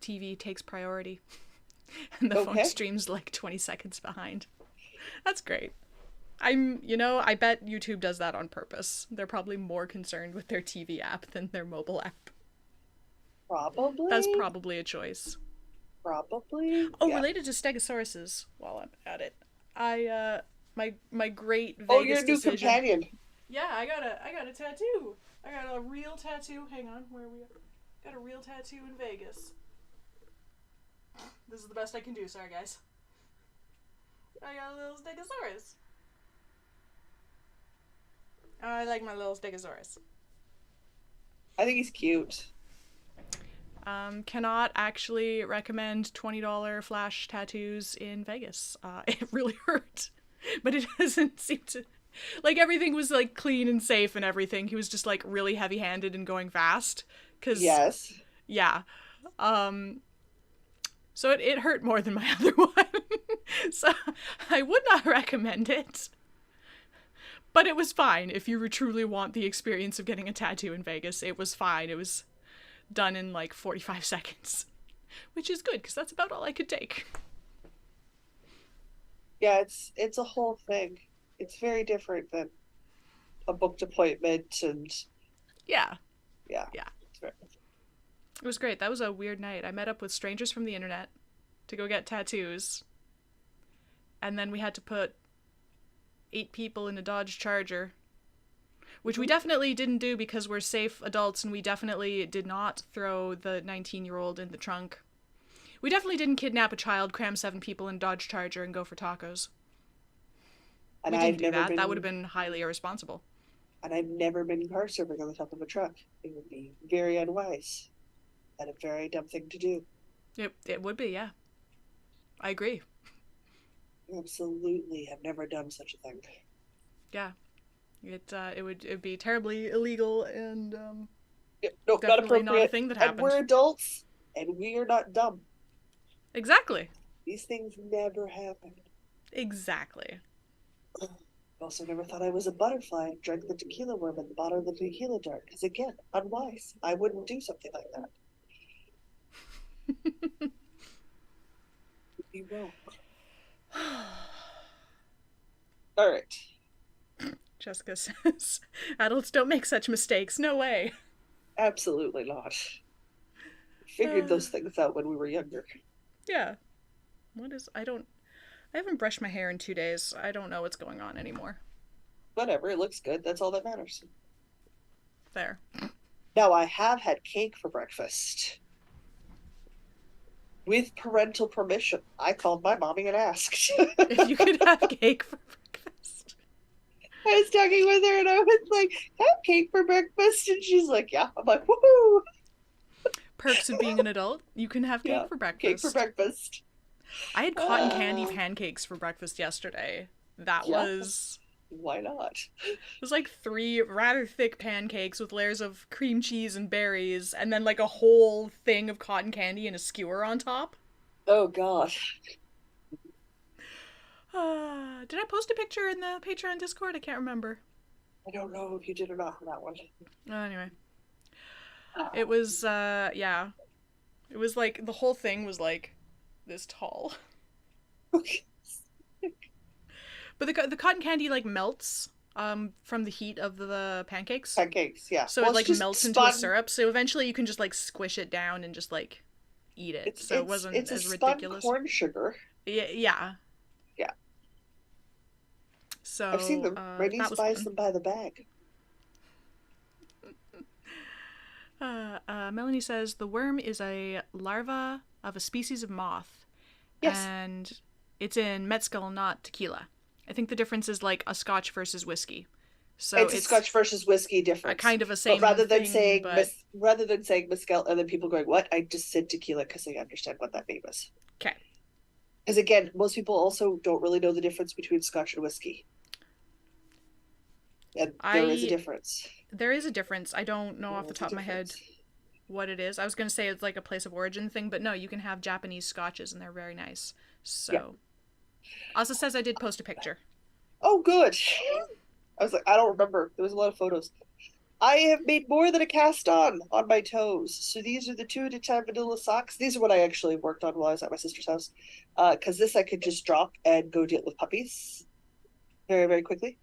TV takes priority, and the phone Okay. streams like 20 seconds behind. That's great. I bet YouTube does that on purpose. They're probably more concerned with their TV app than their mobile app. That's Probably. probably a choice. Probably. Oh, Yeah. related to stegosauruses, while I'm at it, my great Oh, your Vegas new decision. companion. Yeah, I got a tattoo. I got a real tattoo. Hang on, where are we? Got a real tattoo in Vegas. This is the best I can do. Sorry, guys. I got a little stegosaurus. I like my little stegosaurus. I think he's cute. Cannot actually recommend $20 flash tattoos in Vegas. It really hurt, but it doesn't seem to. Like everything was like clean and safe and everything. He was just like really heavy-handed and going fast. Cause Yes. yeah, um, so it hurt more than my other one. So I would not recommend it. But it was fine if you truly want the experience of getting a tattoo in Vegas. It was fine. It was done in like 45 seconds, which is good because that's about all I could take. Yeah, it's a whole thing. It's very different than a booked appointment and Yeah, yeah. yeah. It's very, It was great. That was a weird night. I met up with strangers from the internet to go get tattoos, and then we had to put 8 people in a Dodge Charger, which we definitely didn't do because we're safe adults, and we definitely did not throw the 19-year-old in the trunk. We definitely didn't kidnap a child, cram 7 people in a Dodge Charger, and go for tacos. and We didn't I've do never that. That would have been been highly irresponsible. and I've never been car serving on the top of a truck. It would be very unwise and a very dumb thing to do. It would be, yeah. I agree. Absolutely have never done such a thing. Yeah. It would be terribly illegal and Yep, nope, not definitely not a appropriate. thing that And we're happened. adults and we are not dumb. Exactly. These things never happen. Exactly. I also never thought I was a butterfly. Drank the tequila worm at the bottom of the tequila jar. Because again, unwise. I wouldn't do something like that. You won't. All right. Jessica says, adults don't make such mistakes. No way. Absolutely not. Figured Uh, those things out when we were younger. yeah. I haven't brushed my hair in 2 days. I don't know what's going on anymore. Whatever, it looks good. That's all that matters. There. Now, I have had cake for breakfast. with parental permission, I called my mommy and asked. If you could have cake for breakfast. I was talking with her and I was like, have cake for breakfast? And she's like, yeah. I'm like, woohoo! Perks of being an adult. You can have Yeah, cake for cake for breakfast. breakfast. I had cotton candy Uh, pancakes for breakfast yesterday. That yeah, was why not? It was like three rather thick pancakes with layers of cream cheese and berries, and then like a whole thing of cotton candy and a skewer on top. Oh, God. Did I post a picture in the Patreon Discord? I can't remember. I don't know if you did or not for that one. Anyway, it Oh. was, yeah. It was like, the whole thing was like this tall. But the cotton candy like melts from the heat of the pancakes. Pancakes, yeah. So Well, it it's like just melts into a spun. syrup. So eventually you can just like squish it down and just like eat it. It's So it it's wasn't it's a as spun ridiculous. corn sugar. Yeah. Yeah, I've seen So them. My that niece was buys fun. them by the bag. Melanie says the worm is a larva of a species of moth, Yes, and it's in mezcal, not tequila. I think the difference is like a Scotch versus whiskey. So it's a it's Scotch versus whiskey a difference. kind of a But same thing, but rather than saying mezcal, and then people going, "What?" I just said tequila because I understand what that name is. okay. Because again, most people also don't really know the difference between Scotch and whiskey, and there is a I difference. There is a difference. I don't know off There the is a top of my head difference. what it is. I was gonna say it's like a place of origin thing, but no, you can have Japanese scotches and they're very nice. Yeah. So Asa says I did post a picture. Oh, good. I was like, I don't remember. There was a lot of photos. I have made more than a cast on my toes. So these are the 2 at a time vanilla socks. These are what I actually worked on while I was at my sister's house. Because this I could just drop and go deal with puppies very, very quickly,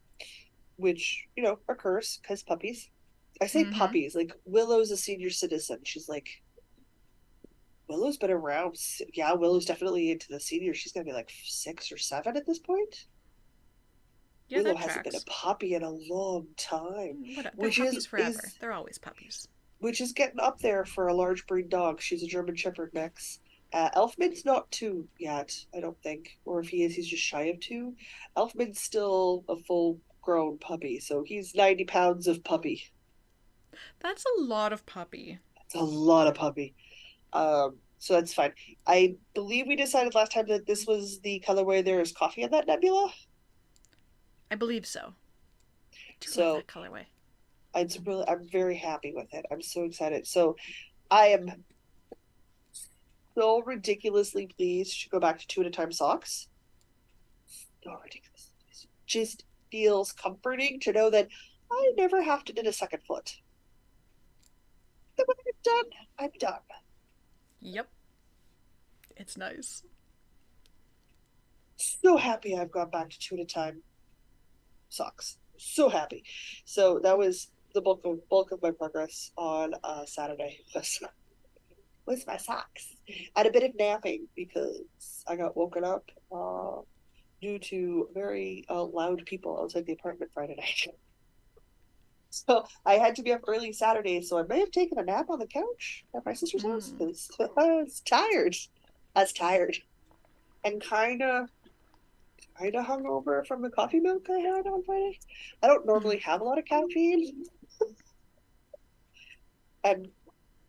which, occurs because puppies. I say Mm-hmm. puppies, like Willow's a senior citizen. She's like, Willow's been around. Yeah, Willow's definitely into the senior. She's going to be like 6 or 7 at this point. Yeah, Willow that hasn't been a tracks. puppy in a long time, What? They're which is puppies forever. is They're always puppies. which is getting up there for a large breed dog. She's a German Shepherd mix. Elfman's not 2 yet, I don't think, or if he is, he's just shy of 2. Elfman's still a full grown puppy, so he's 90 pounds of puppy. That's a lot of puppy. It's a lot of puppy. So that's fine. I believe we decided last time that this was the colorway. There is coffee in that nebula, I believe so. I do love so that colorway. I'm very happy with it. I'm so excited. So I am so ridiculously pleased to go back to 2 at a time socks. So ridiculous. It just feels comforting to know that I never have to knit a second foot. Then when I'm done, I'm done. Yep, it's nice. So happy I've gone back to 2 at a time socks. So happy. So that was the bulk of my progress on Saturday was my socks and a bit of napping because I got woken up due to very loud people outside the apartment Friday night. So I had to be up early Saturday, so I may have taken a nap on the couch at my sister's house Mm. because I was tired. I was tired and kind of hungover from the coffee milk I had on Friday. I don't normally have a lot of caffeine, and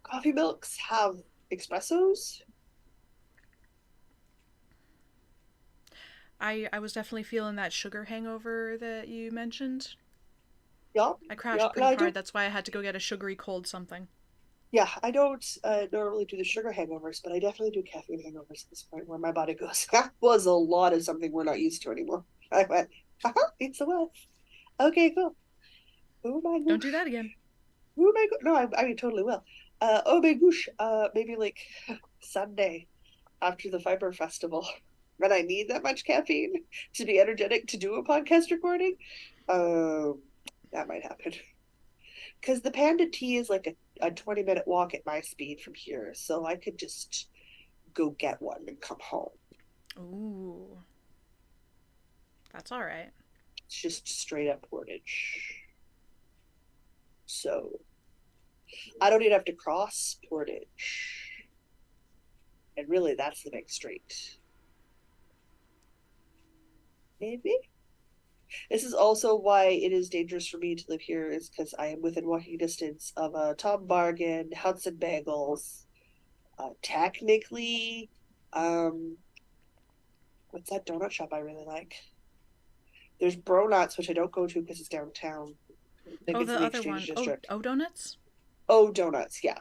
coffee milks have espressos. I was definitely feeling that sugar hangover that you mentioned. Yeah, I yeah. crashed No, pretty I hard. don't. That's why I had to go get a sugary cold something. Yeah, I don't normally do the sugar hangovers, but I definitely do caffeine hangovers at this point where my body goes, that was a lot of something we're not used to anymore. I went, it's a lot. Okay, cool. Oh my Don't do gosh. that again. Oh my god. No, I mean, totally will. Oh my gosh. Maybe like Sunday after the Fiber Festival when I need that much caffeine to be energetic to do a podcast recording. Um, that might happen. Because the Panda Tea is like a 20-minute walk at my speed from here, so I could just go get one and come home. Ooh, that's all right. It's just straight up Portage. So I don't even have to cross Portage And really, that's the big street. Maybe. This is also why it is dangerous for me to live here, is because I am within walking distance of a Tom Bargain, Hudson Bagels. Technically, um, what's that donut shop I really like? There's Bronuts, which I don't go to because it's downtown. I think Oh, it's the in the other Exchange one. District. Oh, donuts? Oh, donuts, yeah.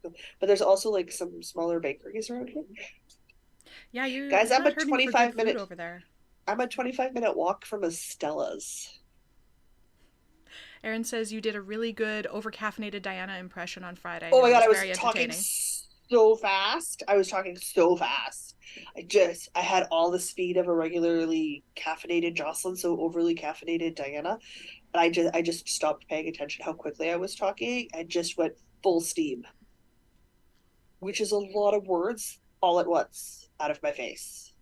But there's also like some smaller bakeries around here. Yeah, Guys, you're not hurting for good food over there. I'm a 25-minute walk from Estella's. Erin says you did a really good overcaffeinated Diana impression on Friday. Oh my It god, was I was very talking entertaining. so fast. I was talking so fast. I had all the speed of a regularly caffeinated Jocelyn, so overly caffeinated Diana. And I just stopped paying attention how quickly I was talking and just went full steam, which is a lot of words all at once out of my face.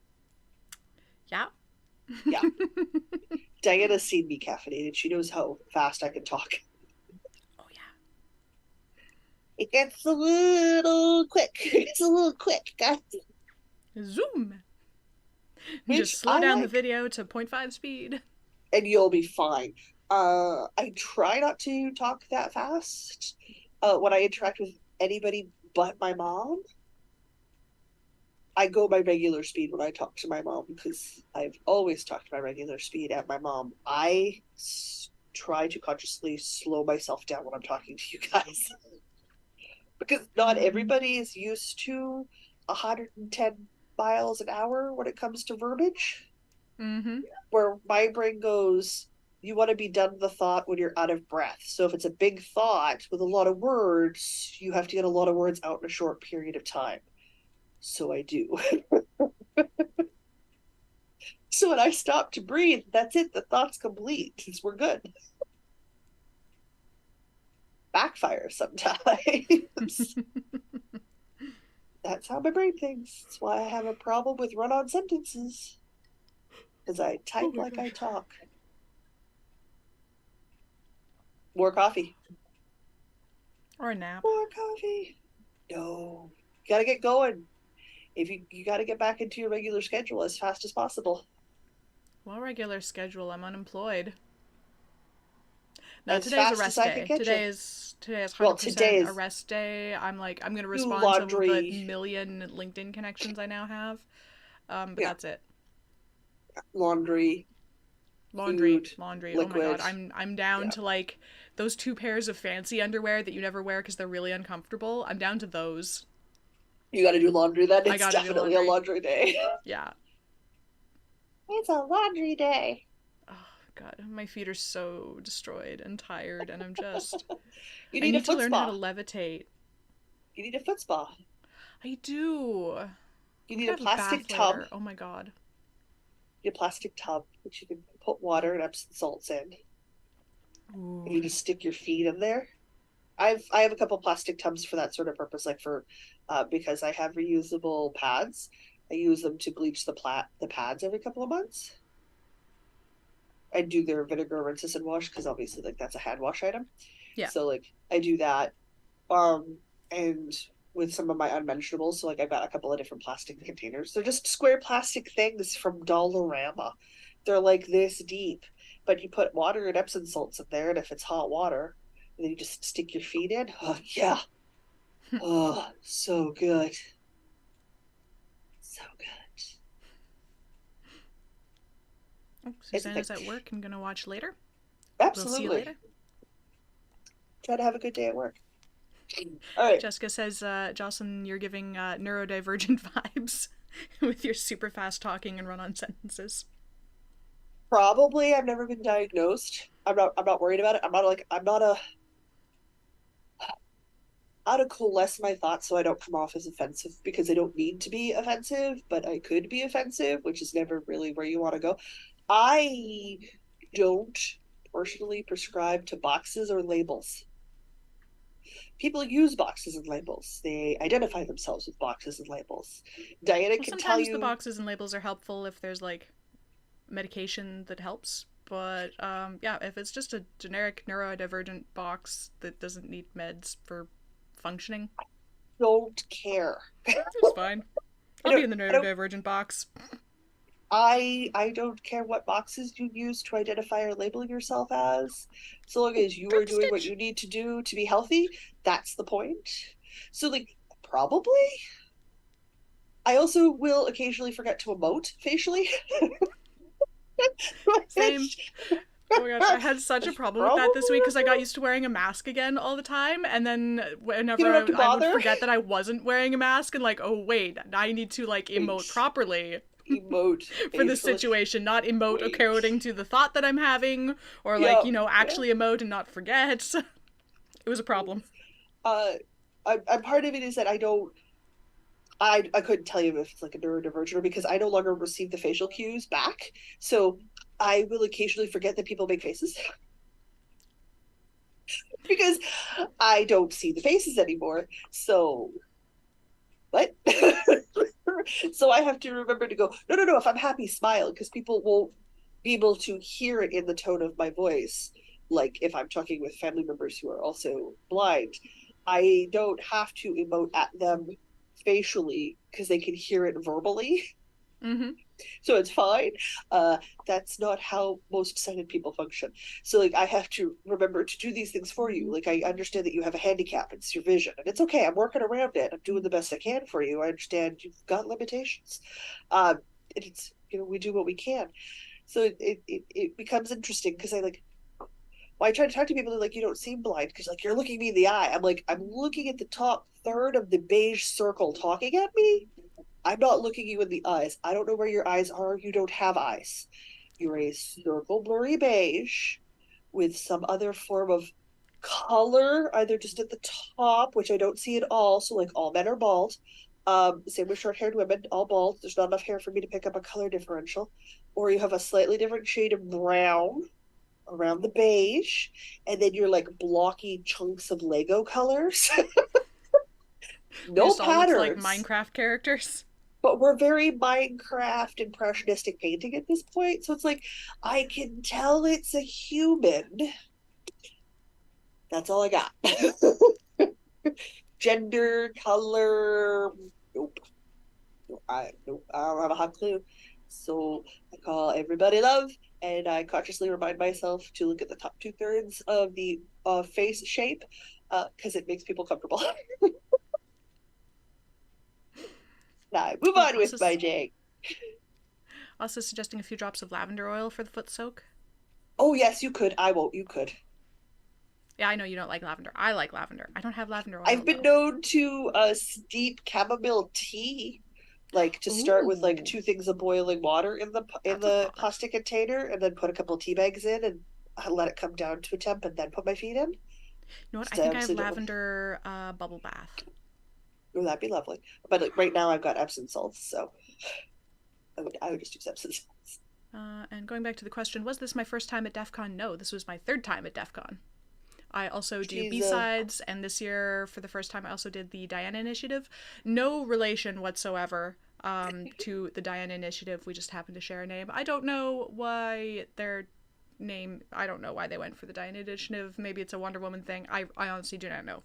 Yeah. Yeah. Diana's seen me caffeinated. She knows how fast I can talk. Oh yeah. It gets a little quick. It's a little quick, guys. Zoom. Which Just slow I down the like. video to 0.5 speed. And you'll be fine. I try not to talk that fast when I interact with anybody but my mom. I go my regular speed when I talk to my mom because I've always talked my regular speed at my mom. Try to consciously slow myself down when I'm talking to you guys because not everybody is used to 110 miles an hour when it comes to verbiage. Mm-hmm. Where my brain goes, you want to be done with the thought when you're out of breath. So if it's a big thought with a lot of words, you have to get a lot of words out in a short period of time. So I do. So when I stop to breathe, that's it. The thought's complete. We're good. Backfire sometimes. That's how my brain thinks. That's why I have a problem with run-on sentences. Because I type like I talk. More coffee. Or a nap. More coffee. No. You gotta get going. If you gotta get back into your regular schedule as fast as possible. Well, regular schedule. I'm unemployed. No, As today's a fast as rest I can day. get Today you. is 100% Well, today a is rest day. I'm gonna do respond to the laundry. million LinkedIn connections I now have. But Yeah. that's it. Laundry, Laundry, food, laundry. Oh my god, liquid. I'm down Yeah. to like those two pairs of fancy underwear that you never wear because they're really uncomfortable. I'm down to those. You gotta do laundry then. I It's gotta do definitely a laundry. laundry day. Yeah. It's a laundry day. Oh god, my feet are so destroyed and tired, and You I need a need to foot learn how to spa. levitate. You need a foot spa. I do. You I'm need gonna a have a plastic bath tub. later. Oh my god. You need a plastic tub which you can put water and Epsom salts in. And Ooh. you just stick your feet in there. I have a couple plastic tubs for that sort of purpose, like for because I have reusable pads. I use them to bleach the pads every couple of months. I do their vinegar rinses and wash because obviously like that's a hand wash item. Yeah. So like I do that. And with some of my unmentionables, so like I've got a couple of different plastic containers. They're just square plastic things from Dollarama. They're like this deep, but you put water and Epsom salts in there, and if it's hot water, and then you just stick your feet in. Oh yeah. Oh, so good. So good. Oh, It's a thing. Susanna's at work and gonna watch later. We'll see you Absolutely. later. Try to have a good day at work. All right. Jessica says, Jocelyn, you're giving neurodivergent vibes with your super fast talking and run on sentences. Probably I've never been diagnosed. I'm not worried about it. I'm not a how to coalesce my thoughts so I don't come off as offensive because I don't need to be offensive, but I could be offensive, which is never really where you want to go. I don't personally prescribe to boxes or labels. People use boxes and labels. They identify themselves with boxes and labels. Diana Well, can tell sometimes the you, boxes and labels are helpful if there's like medication that helps. But yeah, if it's just a generic neurodivergent box that doesn't need meds for functioning. don't care. It's fine. I I'll be don't in the I don't neurodivergent box. I don't care what boxes you use to identify or label yourself as. So long as you Drop are the doing what stitch. you need to do to be healthy, that's the point. So like probably I also will occasionally forget to emote facially. Same. Oh my gosh, I had such a problem with Probably that this week because I got used to wearing a mask again all the time, and then you whenever don't have to I would bother. forget that I wasn't wearing a mask, and like, oh wait, I need to like emote Wait, properly emote for this facially. situation, not emote Wait. according to the thought that I'm having, or like, Yeah, you know, yeah. actually emote and not forget. It was a problem. Uh, I part of it is that I don't. I couldn't tell you if it's like a neurodivergent because I no longer receive the facial cues back. So I will occasionally forget that people make faces because I don't see the faces anymore. So what? So I have to remember to go, no, no, no, if I'm happy, smile, because people won't be able to hear it in the tone of my voice. Like if I'm talking with family members who are also blind, I don't have to emote at them facially because they can hear it verbally. Mm-hmm. So it's fine. Uh, that's not how most sighted people function. So like I have to remember to do these things for you. Like I understand that you have a handicap, it's your vision, and it's okay. I'm working around it. I'm doing the best I can for you. I understand you've got limitations. It's we do what we can. So it becomes interesting because I like well, I try to talk to people that like you don't seem blind because like you're looking me in the eye. I'm like I'm looking at the top third of the beige circle talking at me. I'm not looking you in the eyes. I don't know where your eyes are. You don't have eyes. You're a circle blurry beige with some other form of color, either just at the top, which I don't see at all. So like all men are bald. Same with short-haired women, all bald. There's not enough hair for me to pick up a color differential. Or you have a slightly different shade of brown around the beige, and then you're like blocky chunks of Lego colors. We No just all looked like patterns. Minecraft characters. But we're very Minecraft impressionistic painting at this point. So it's like I can tell it's a human. That's all I got. Gender, color, nope. Nope. I don't have a hot clue. So I call everybody love, and I consciously remind myself to look at the top two-thirds of the face shape because it makes people comfortable. Now I move Oh, on with my Jake. also suggesting a few drops of lavender oil for the foot soak. Oh yes, you could. I won't. You could. Yeah, I know you don't like lavender. I like lavender. I don't have lavender I've oil been though. known to steep chamomile tea, like to start with like Ooh, 2 things of boiling water in that's a the thought. plastic container, and then put a couple tea bags in and let it come down to a temp, and then put my feet in. You know what? I So I think I have obviously don't. lavender bubble bath. Oh, that'd be lovely. But like right now, I've got Epsom salts, so I would just use Epsom salts. And going back to the question, was this my first time at DEF CON? No, this was my third time at DEF CON. I also do She's B-sides, and this year, for the first time, I also did the Diana Initiative. No relation whatsoever to the Diana Initiative. We just happen to share a name. I don't know why their name. I don't know why they went for the Diana Initiative. Maybe it's a Wonder Woman thing. I honestly do not know.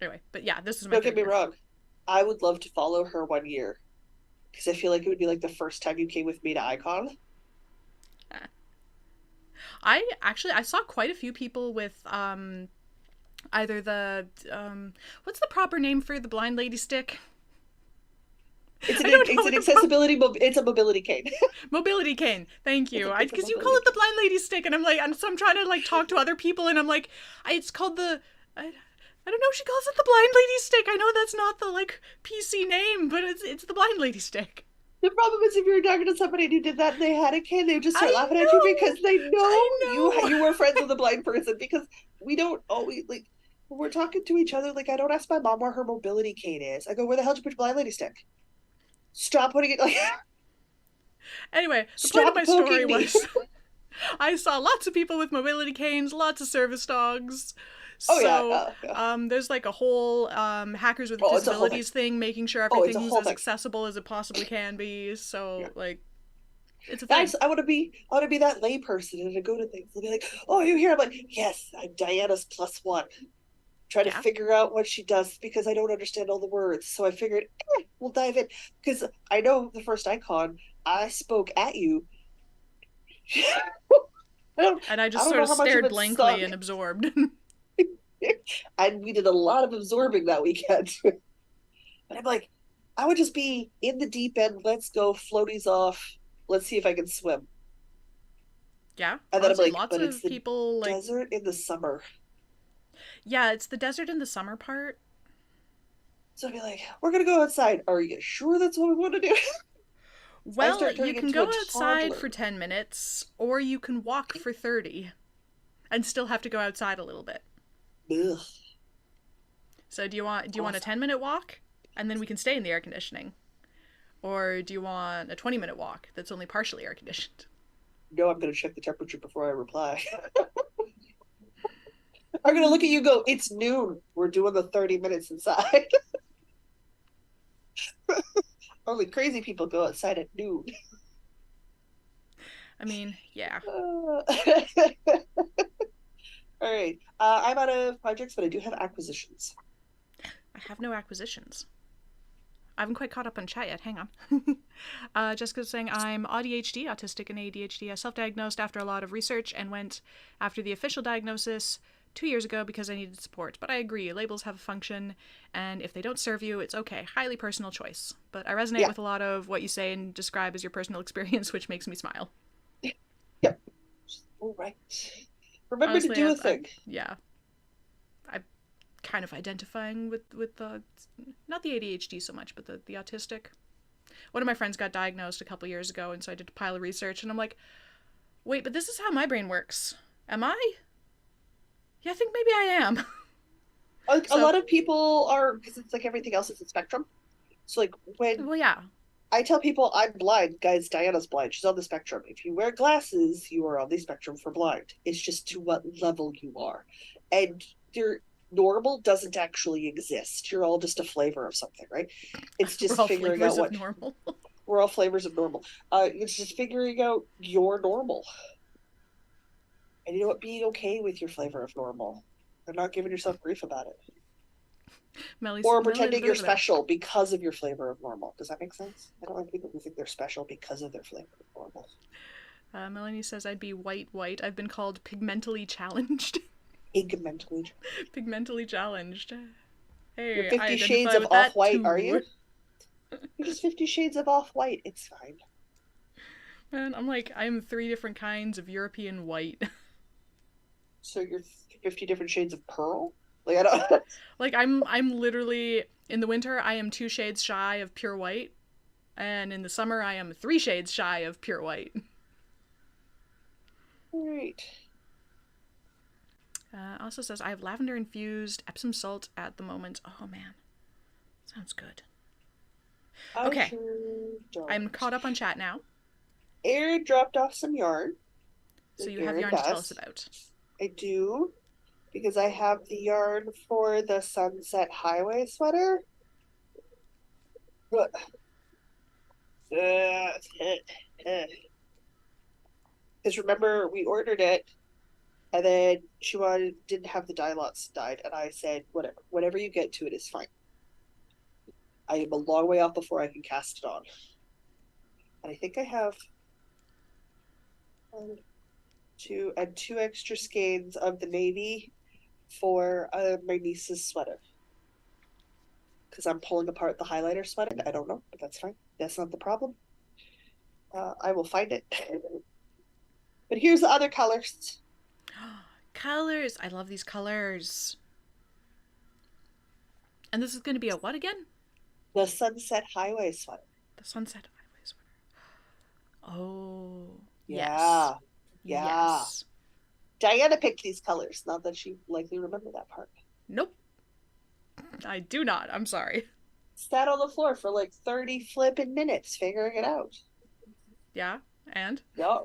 Anyway, but yeah, this is my don't get third me year. wrong. I would love to follow her 1 year because I feel like it would be like the first time you came with me to Icon. I saw quite a few people with either the what's the proper name for the blind lady stick? It's an I don't know it's an what the pro- accessibility it's a mobility cane. mobility cane. Thank it's you. a it's a Because you call mobility it the cane. blind lady stick, and I'm like, so I'm trying to like talk to other people, and I'm like, it's called the. I don't know. She calls it the blind lady stick. I know that's not the like PC name, but it's the blind lady stick. The problem is if you were talking to somebody who did that and they had a cane, they would just start I laughing at you know. because they know I know. you were friends with a blind person. Because we don't always like when we're talking to each other. Like I don't ask my mom where her mobility cane is. I go, where the hell did you put your blind lady stick? Stop putting it like Anyway, the point of stop my story poking me. was I saw lots of people with mobility canes, lots of service dogs. Oh yeah, So yeah. there's like a whole hackers with Oh, it's a whole thing. disabilities thing, making sure Oh, it's a everything's whole as thing. accessible as it possibly can be. Yeah. So like, it's a thing. Nice. I want to be that lay person and to go to things and be like, oh, you here? I'm like, yes, I'm Diana's plus one. try to Yeah. figure out what she does because I don't understand all the words. So I figured we'll dive in because I know the first icon I spoke at you. I don't And I I just don't sort know of how much of stared it blankly stuck. and absorbed. And we did a lot of absorbing that weekend. But I'm like, I would just be in the deep end. Let's go, floaties off. Let's see if I can swim. Yeah. And then I'm Honestly, like, lots but it's of the people like, desert in the summer. yeah, it's the desert in the summer part. So I'd be like, we're gonna go outside. Are you sure that's what we want to do? I Well, start you turning can into a go outside toddler. for 10 minutes, or you can walk for 30 and still have to go outside a little bit. Ugh, So do you want a awful. 10-minute walk and then we can stay in the air conditioning? Or do you want a 20-minute walk that's only partially air conditioned? No, I'm gonna check the temperature before I reply. I'm gonna look at you. Go. It's noon. We're doing the 30 minutes inside. Only crazy people go outside at noon. I mean, yeah. All right. I'm out of projects, but I do have acquisitions. I have no acquisitions. I haven't quite caught up on chat yet. Hang on. Jessica's saying I'm ADHD, autistic and ADHD. I self-diagnosed after a lot of research and went after the official diagnosis 2 years ago because I needed support. But I agree, labels have a function, and if they don't serve you, it's okay. Highly personal choice. But I resonate Yeah. with a lot of what you say and describe as your personal experience, which makes me smile. Yep. All right. Remember to Honestly, do a I've thing. yeah, I'm kind of identifying with the not the ADHD so much, but the autistic. One of my friends got diagnosed a couple years ago, and so I did a pile of research, and I'm like, wait, but this is how my brain works. Am I? Yeah, I think maybe I am. A So, lot of people are because it's like everything else is a spectrum. So like when well, yeah. I tell people I'm blind, guys, Diana's blind. She's on the spectrum. If you wear glasses, you are on the spectrum for blind. It's just to what level you are. And your normal doesn't actually exist. You're all just a flavor of something, right? It's We're just all figuring out flavors of what normal. we're all flavors of normal. It's just figuring out your normal. And you know what? Being okay with your flavor of normal. And not giving yourself grief about it. Or pretending you're special because of your flavor of normal. Does that make sense? I don't like people who think they're special because of their flavor of normal. Melanie says I'd be white. I've been called pigmentally challenged. Pigmentally. Pigmentally challenged. You're Hey, I 50 shades identify of with off that white, are too. you? You're just 50 shades of off white. It's fine. Man, I'm like, I'm 3 different kinds of European white. So you're 50 different shades of pearl? Like, I don't. Like I'm literally in the winter I am 2 shades shy of pure white, and in the summer I am 3 shades shy of pure white. Right. Also says I have lavender infused Epsom salt at the moment. Oh man, sounds good. I Okay, sure don't. I'm caught up on chat now, Aaron dropped off some yarn. so you have Aaron yarn to tell us does. about. I do. Because I have the yarn for the Sunset Highway sweater. Because remember, we ordered it, and then she didn't have the dye lots dyed, and I said, whatever you get to it is fine. I am a long way off before I can cast it on. And I think I have two extra skeins of the navy for my niece's sweater. Because I'm pulling apart the highlighter sweater. I don't know, but that's fine. That's not the problem. I will find it. But here's the other colors. Colors! I love these colors. And this is going to be a what again? The Sunset Highway sweater. The Sunset Highway sweater. Oh, yes. Yeah. Yeah. Yes. Diana picked these colors. Not that she likely remember that part. Nope. I do not. I'm sorry. Sat on the floor for like 30 flipping minutes figuring it out. Yeah, and? Yeah.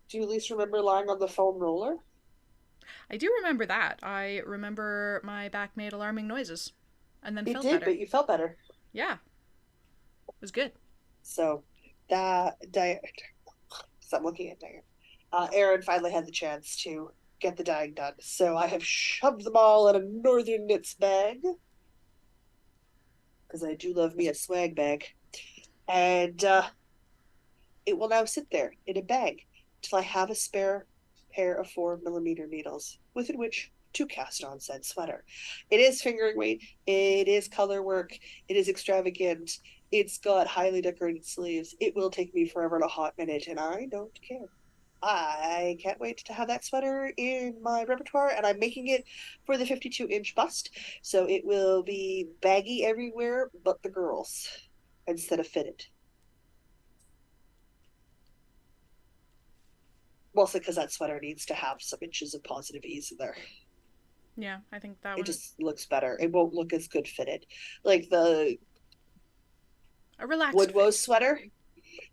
Do you at least remember lying on the foam roller? I do remember that. I remember my back made alarming noises and then You felt did, better. but you felt better. Yeah, it was good. So that Diana, so I'm looking at Diana. Aaron finally had the chance to get the dyeing done. So I have shoved them all in a Northern Knits bag because I do love me a swag bag. And it will now sit there in a bag till I have a spare pair of 4mm needles within which to cast on said sweater. It is fingering weight, it is color work, it is extravagant, it's got highly decorated sleeves. It will take me forever and a hot minute, and I don't care. I can't wait to have that sweater in my repertoire, and I'm making it for the 52-inch bust, so it will be baggy everywhere but the girls instead of fitted. Mostly because that sweater needs to have some inches of positive ease in there. Yeah, I think that It one. just looks better. It won't look as good fitted. Like the A relaxed Woodwoe fit. sweater.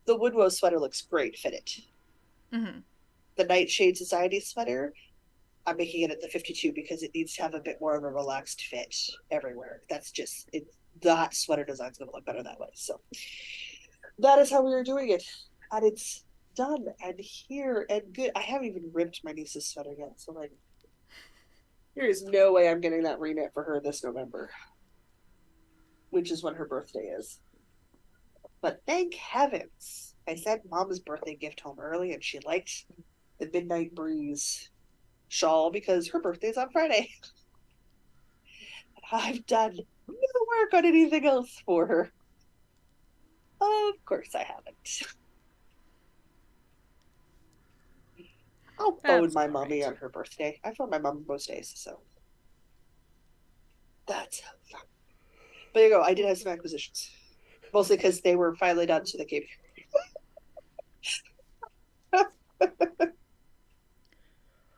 The Woodwoe sweater looks great fitted. Mm-hmm. The Nightshade Society sweater, I'm making it at the 52 because it needs to have a bit more of a relaxed fit everywhere. That's just it. That sweater design's gonna look better that way. So that is how we are doing it, and it's done and here and good. I haven't even ripped my niece's sweater yet, so like, there is no way I'm getting that reknit for her this November, which is when her birthday is. But thank heavens, I sent Mom's birthday gift home early, and she liked the Midnight Breeze shawl because her birthday's on Friday. I've done no work on anything else for her. Of course I haven't. I'll phone That's my all mommy right. on her birthday. I phone my mom most days, so that's fun. But there you go. I did have some acquisitions, mostly because they were finally done, so they gave me.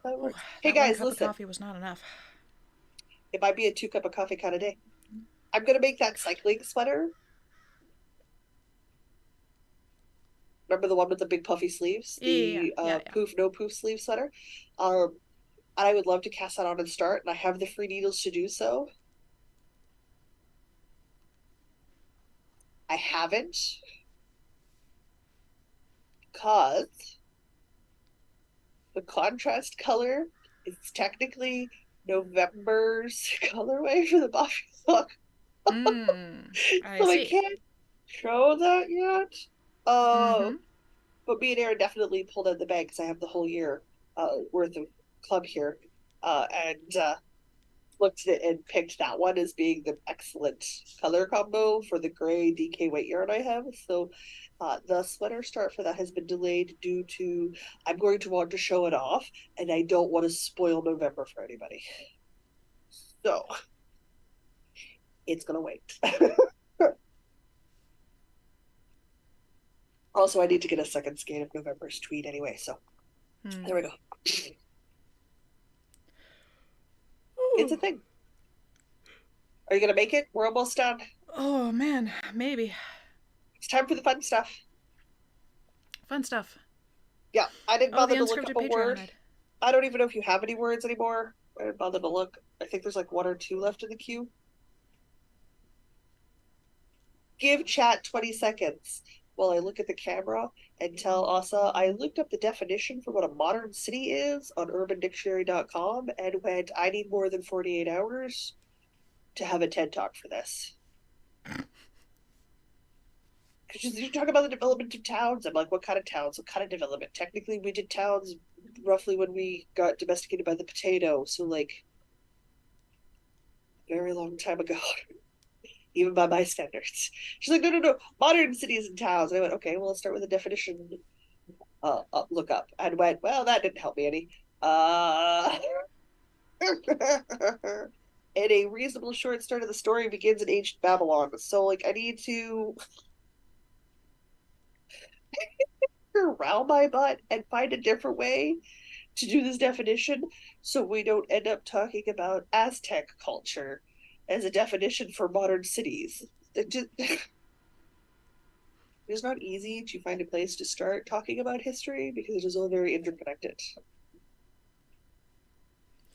That Ooh, works. Hey that one guys, cup of listen. coffee was not enough. It might be a 2 cup of coffee kind of day. I'm gonna make that cycling sweater. Remember the one with the big puffy sleeves? Yeah, yeah, The yeah, yeah. poof, no poof sleeve sweater. And I would love to cast that on and start, and I have the free needles to do so. I haven't because the contrast color is technically November's colorway for the Buffy look. I So I see. can't show that yet. Uh, Mm-hmm. but me and Aaron definitely pulled out the bag because I have the whole year worth of club here. And looked at it and picked that one as being the excellent color combo for the gray DK white yarn I have. So the sweater start for that has been delayed due to I'm going to want to show it off, and I don't want to spoil November for anybody. So it's gonna wait. Also, I need to get a second scan of November's tweet anyway, so there we go. It's a thing. Are you gonna make it? We're almost done. Oh man, maybe. It's time for the fun stuff. Fun stuff. Yeah, I didn't Oh, the bother to look unscripted up a Patreon word. guide. I don't even know if you have any words anymore. I didn't bother to look. I think there's like 1 or 2 left in the queue. Give chat 20 seconds while I look at the camera and tell Asa I looked up the definition for what a modern city is on urbandictionary.com and went, I need more than 48 hours to have a TED talk for this. Because you talk about the development of towns. I'm like, what kind of towns? What kind of development? Technically, we did towns roughly when we got domesticated by the potato. So, like, very long time ago, even by my standards. She's like, no, no, no, modern cities and towns. And I went, okay, well, let's start with a definition look up. And went, well, that didn't help me any. And a reasonable short start of the story begins in ancient Babylon. So, like, I need to round my butt and find a different way to do this definition so we don't end up talking about Aztec culture as a definition for modern cities. It's not easy to find a place to start talking about history because it is all very interconnected.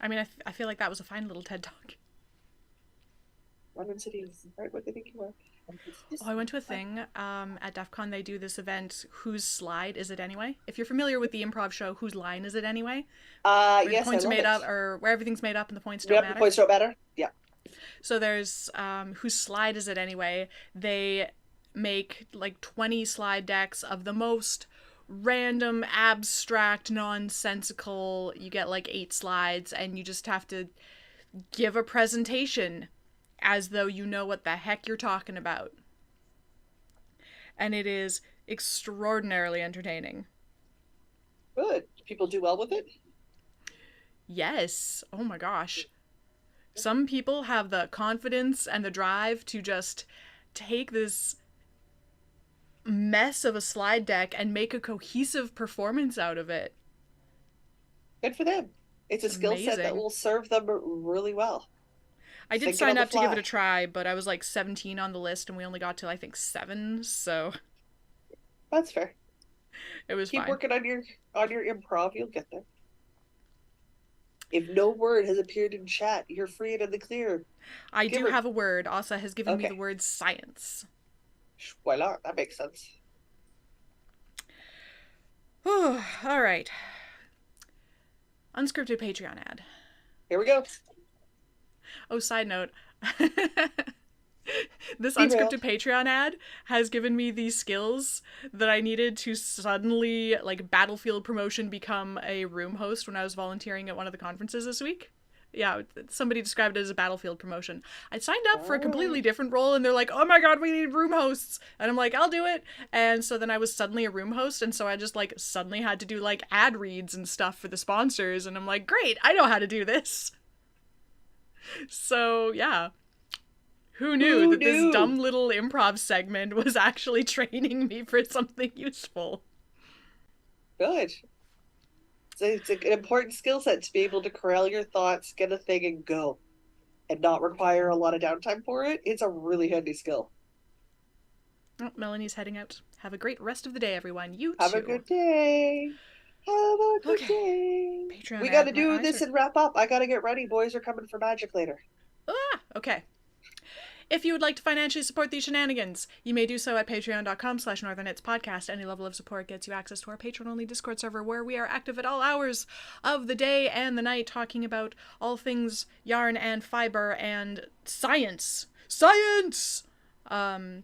I mean, I feel like that was a fine little TED talk. Modern cities aren't what they think you are. Oh, I went to a thing at DEF CON. They do this event, Whose Slide Is It Anyway? If you're familiar with the improv show, Whose Line Is It Anyway? Where the Yes, I points are love made it. up, or where everything's made up and the points don't Yep, the matter. points don't matter. Yeah. So there's Whose Slide Is It Anyway? They make like 20 slide decks of the most random, abstract, nonsensical. You get like 8 slides, and you just have to give a presentation as though you know what the heck you're talking about. And it is extraordinarily entertaining. Good. People do well with it. Yes. Oh my gosh. Some people have the confidence and the drive to just take this mess of a slide deck and make a cohesive performance out of it. Good for them. It's a skill set that Amazing. will serve them really well. I did Thinking sign on the up to give it fly. a try, but I was like 17 on the list and we only got to I think 7, so That's fair. it was Keep fine. working on your improv. You'll get there. If no word has appeared in chat, you're free and in the clear. I Give do her- have a word. Asa has given me Okay. the word science. Why not? That makes sense. All right. Unscripted Patreon ad. Here we go. Oh, side note. This Email. unscripted Patreon ad has given me these skills that I needed to suddenly, like, Battlefield promotion, become a room host when I was volunteering at one of the conferences this week. Yeah, somebody described it as a Battlefield promotion. I signed up for a completely different role, and they're like, oh my god, we need room hosts. And I'm like, I'll do it. And so then I was suddenly a room host, and so I just, like, suddenly had to do, like, ad reads and stuff for the sponsors, and I'm like, great, I know how to do this. So, yeah. Who knew that this dumb little improv segment was actually training me for something useful? Good. It's an important skill set to be able to corral your thoughts, get a thing, and go, and not require a lot of downtime for it. It's a really handy skill. Oh, Melanie's heading out. Have a great rest of the day, everyone. You too. Have a good day. Have a good Okay. day. Patreon We ad, got to my do eyes this are- and wrap up. I got to get ready. Boys are coming for magic later. Okay. If you would like to financially support these shenanigans, you may do so at patreon.com/northernhitspodcast. Any level of support gets you access to our patron-only Discord server where we are active at all hours of the day and the night talking about all things yarn and fiber and science. Science! You're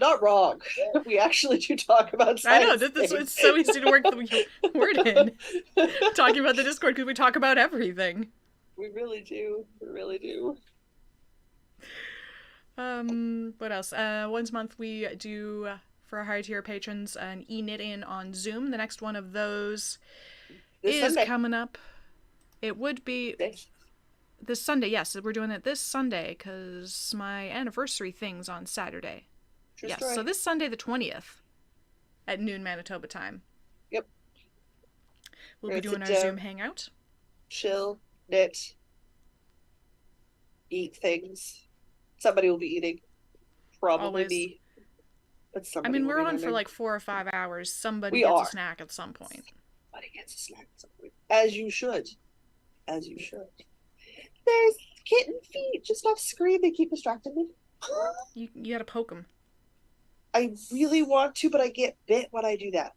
not wrong. We actually do talk about I know, science. it's so easy to work the word in. Talking about the Discord because we talk about everything. We really do. We really do. What else? Once a month we do, for our higher tier patrons, an e-knit-in on Zoom. The next one of those This is Sunday. coming up. It would be this Sunday, yes. We're doing it this Sunday because my anniversary thing's on Saturday. True Yes, story. so this Sunday the 20th at noon Manitoba time. Yep. We'll We're be gonna doing sit our down, Zoom hangout. chill, knit, eat things. Somebody will be eating. Probably Always. me. But I somebody mean, will we're be on for learning. like 4 or 5 hours. Somebody We gets are. a snack at some point. Somebody gets a snack at some point. As you should. As you should. There's kitten feet just off screen. They keep distracting me. You gotta poke them. I really want to, but I get bit when I do that.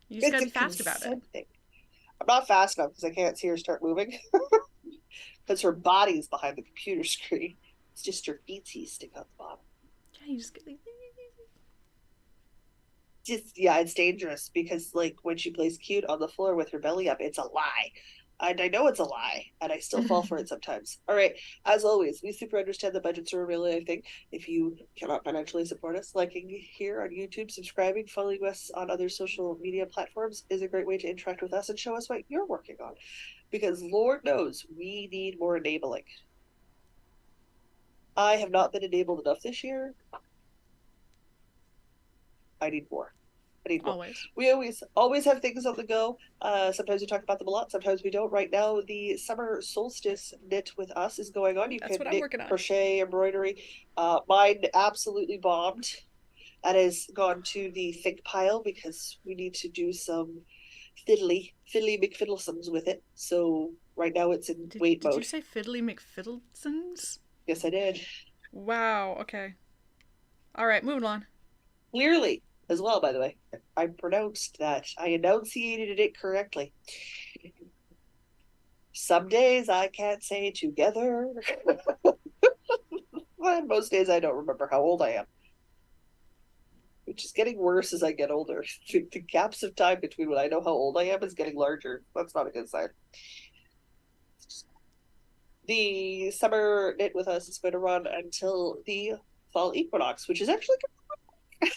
You just gotta be It's a fast about it. consent thing. I'm not fast enough because I can't see her start moving. Because her body's behind the computer screen. It's just her feetsies stick out the bottom. Yeah, you just get like... Just yeah, it's dangerous because like when she plays cute on the floor with her belly up, it's a lie. And I know it's a lie, and I still fall for it sometimes. All right, as always, we super understand the budgets are really a thing. If you cannot financially support us, liking here on YouTube, subscribing, following us on other social media platforms is a great way to interact with us and show us what you're working on. Because Lord knows we need more enabling. I have not been enabled enough this year. I need more. I need more. Always. We always have things on the go. Sometimes we talk about them a lot. Sometimes we don't. Right now, the summer solstice knit with us is going on. You That's can what I'm knit, working on. crochet, embroidery. Mine absolutely bombed. That has gone to the think pile because we need to do some fiddly McFiddlesums with it. So right now it's in wait Did mode. you say Fiddly McFiddlesons? Yes, I did. Wow. Okay. All right. Moving on. Clearly, as well, by the way. I pronounced that. I enunciated it correctly. Some days I can't say together. But most days I don't remember how old I am, which is getting worse as I get older. The gaps of time between when I know how old I am is getting larger. That's not a good sign. The summer knit with us is going to run until the fall equinox, which is actually quick.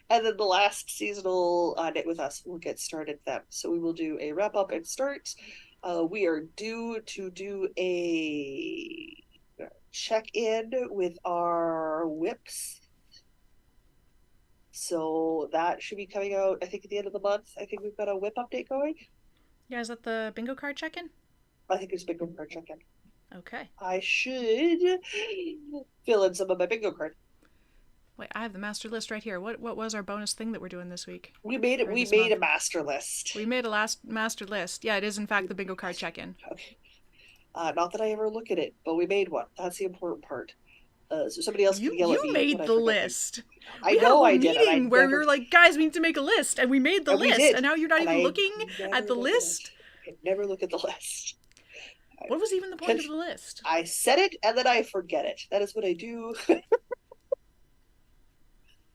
And then the last seasonal knit with us will get started then. So we will do a wrap up and start. We are due to do a check in with our whips. So that should be coming out, I think, at the end of the month. I think we've got a whip update going. Yeah, is that the bingo card check-in? I think it's bingo card check in. Okay. I should fill in some of my bingo card. Wait, I have the master list right here. What was our bonus thing that we're doing this week? We made it. We made a master list. We made a last master list. Yeah, it is in fact the bingo card check-in. Okay. Not that I ever look at it, but we made one. That's the important part. So somebody else can yell at me. You made the list. I know I did. We had a meeting where we were like, guys, we need to make a list, and we made the list, and now you're not even looking at the list. I never look at the list. What was even the point of the list? I said it and then I forget it. That is what I do.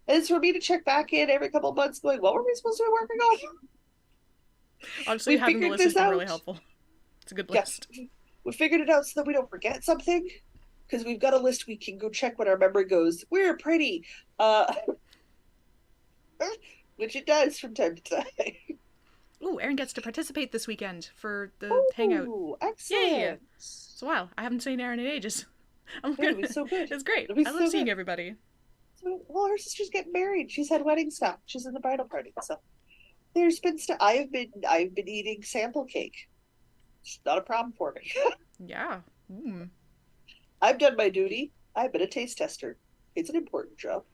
It's for me to check back in every couple of months, going, "What were we supposed to be working on?" Honestly, having the list has been really helpful. It's a good list. Yeah. We figured it out so that we don't forget something, because we've got a list we can go check when our memory goes, "We're pretty," which it does from time to time. Ooh, Erin gets to participate this weekend for the hangout. Excellent. Yay! So wow, I haven't seen Erin in ages. It'll be so good. It's great. I love seeing everybody. So, well, her sister's getting married. She's had wedding stuff. She's in the bridal party. So there's been stuff. I've been eating sample cake. It's not a problem for me. Yeah. I've done my duty. I've been a taste tester. It's an important job.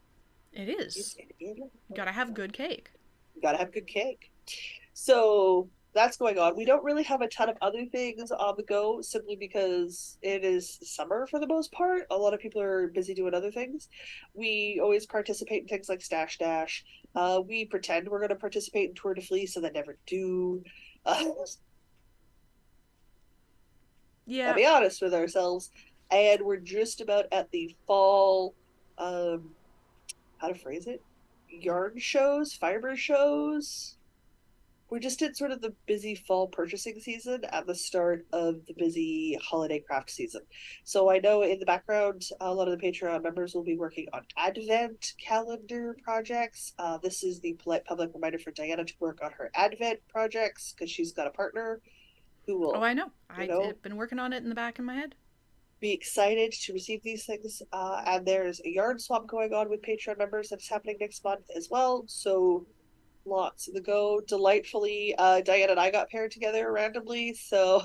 It is. You gotta have good cake. You gotta have good cake. So that's going on. We don't really have a ton of other things on the go, simply because it is summer for the most part. A lot of people are busy doing other things. We always participate in things like Stash Dash. We pretend we're going to participate in Tour de Fleece and then never do. Yeah. I'll be honest with ourselves. And we're just about at the fall, how to phrase it? Yarn shows, fiber shows. We're just in sort of the busy fall purchasing season at the start of the busy holiday craft season. So I know in the background, a lot of the Patreon members will be working on Advent calendar projects. This is the polite public reminder for Diana to work on her Advent projects, because she's got a partner who will... Oh, I know. I've been working on it in the back of my head. Be excited to receive these things. And there's a yarn swap going on with Patreon members that's happening next month as well. So... lots to go. Delightfully, Diana and I got paired together randomly, so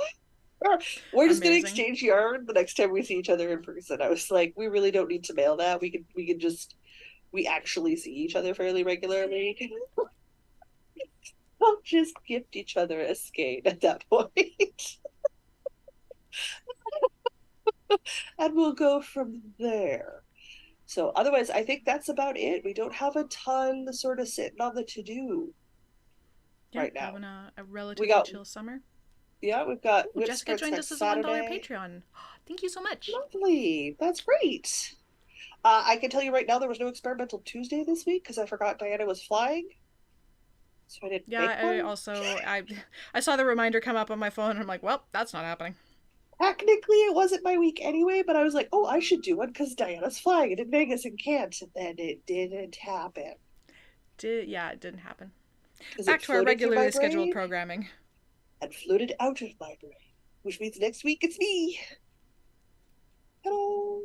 we're just gonna exchange yarn the next time we see each other in person. I was like, we really don't need to mail that. We actually see each other fairly regularly. We'll just gift each other a skein at that point. And we'll go from there. So otherwise, I think that's about it. We don't have a ton sort of sitting on the to-do right now. Having a relatively chill summer. Yeah, we've got... Jessica joined us as a $1 Patreon. Thank you so much. Lovely. That's great. I can tell you right now there was no Experimental Tuesday this week because I forgot Diana was flying. So I didn't make one. I saw the reminder come up on my phone and I'm like, well, that's not happening. Technically, it wasn't my week anyway, but I was like, oh, I should do one because Diana's flying in Vegas and can't. And then it didn't happen. It didn't happen. Back to our regularly scheduled programming. And floated out of my brain. Which means next week it's me. Hello.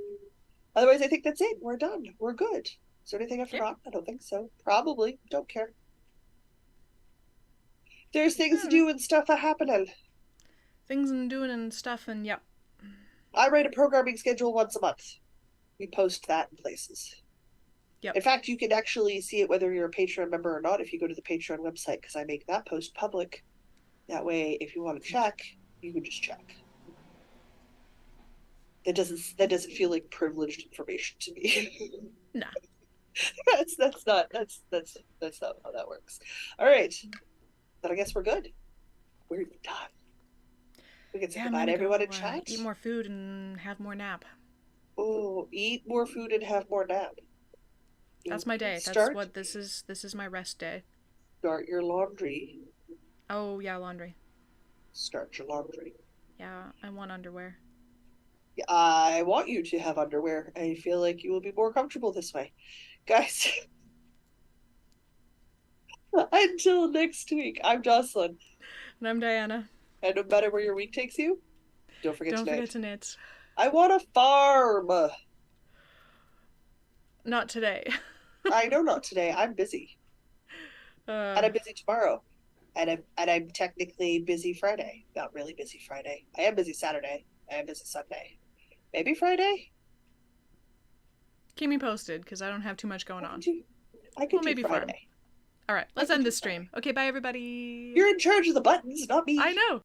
Otherwise, I think that's it. We're done. We're good. Is there anything I forgot? I don't think so. Probably. Don't care. There's things to do and stuff that happen. Things and doing and stuff, and yep. I write a programming schedule once a month. We post that in places. Yep. In fact, you can actually see it whether you're a Patreon member or not if you go to the Patreon website, because I make that post public. That way, if you want to check, you can just check. that doesn't feel like privileged information to me. Nah. That's not how that works. All right, then I guess we're good. We're done. We can say Yeah, I'm goodbye to gonna everyone go in chat. eat more food and have more nap. Oh, eat more food and have more nap. That's my day. That's Start what this is. This is my rest day. start your laundry. Oh yeah, laundry. Start your laundry. Yeah, I want underwear. I want you to have underwear. I feel like you will be more comfortable this way. Guys, until next week, I'm Jocelyn. And I'm Diana. And no matter where your week takes you, don't forget Don't to knit. forget to knit. I want a farm. Not today. I know not today. I'm busy. And I'm busy tomorrow. And I'm technically busy Friday. Not really busy Friday. I am busy Saturday. I am busy Sunday. Maybe Friday? Keep me posted, because I don't have too much going on. I could Well, do maybe farm. Friday. All right, let's end this stream. Okay, bye everybody. You're in charge of the buttons, not me. I know.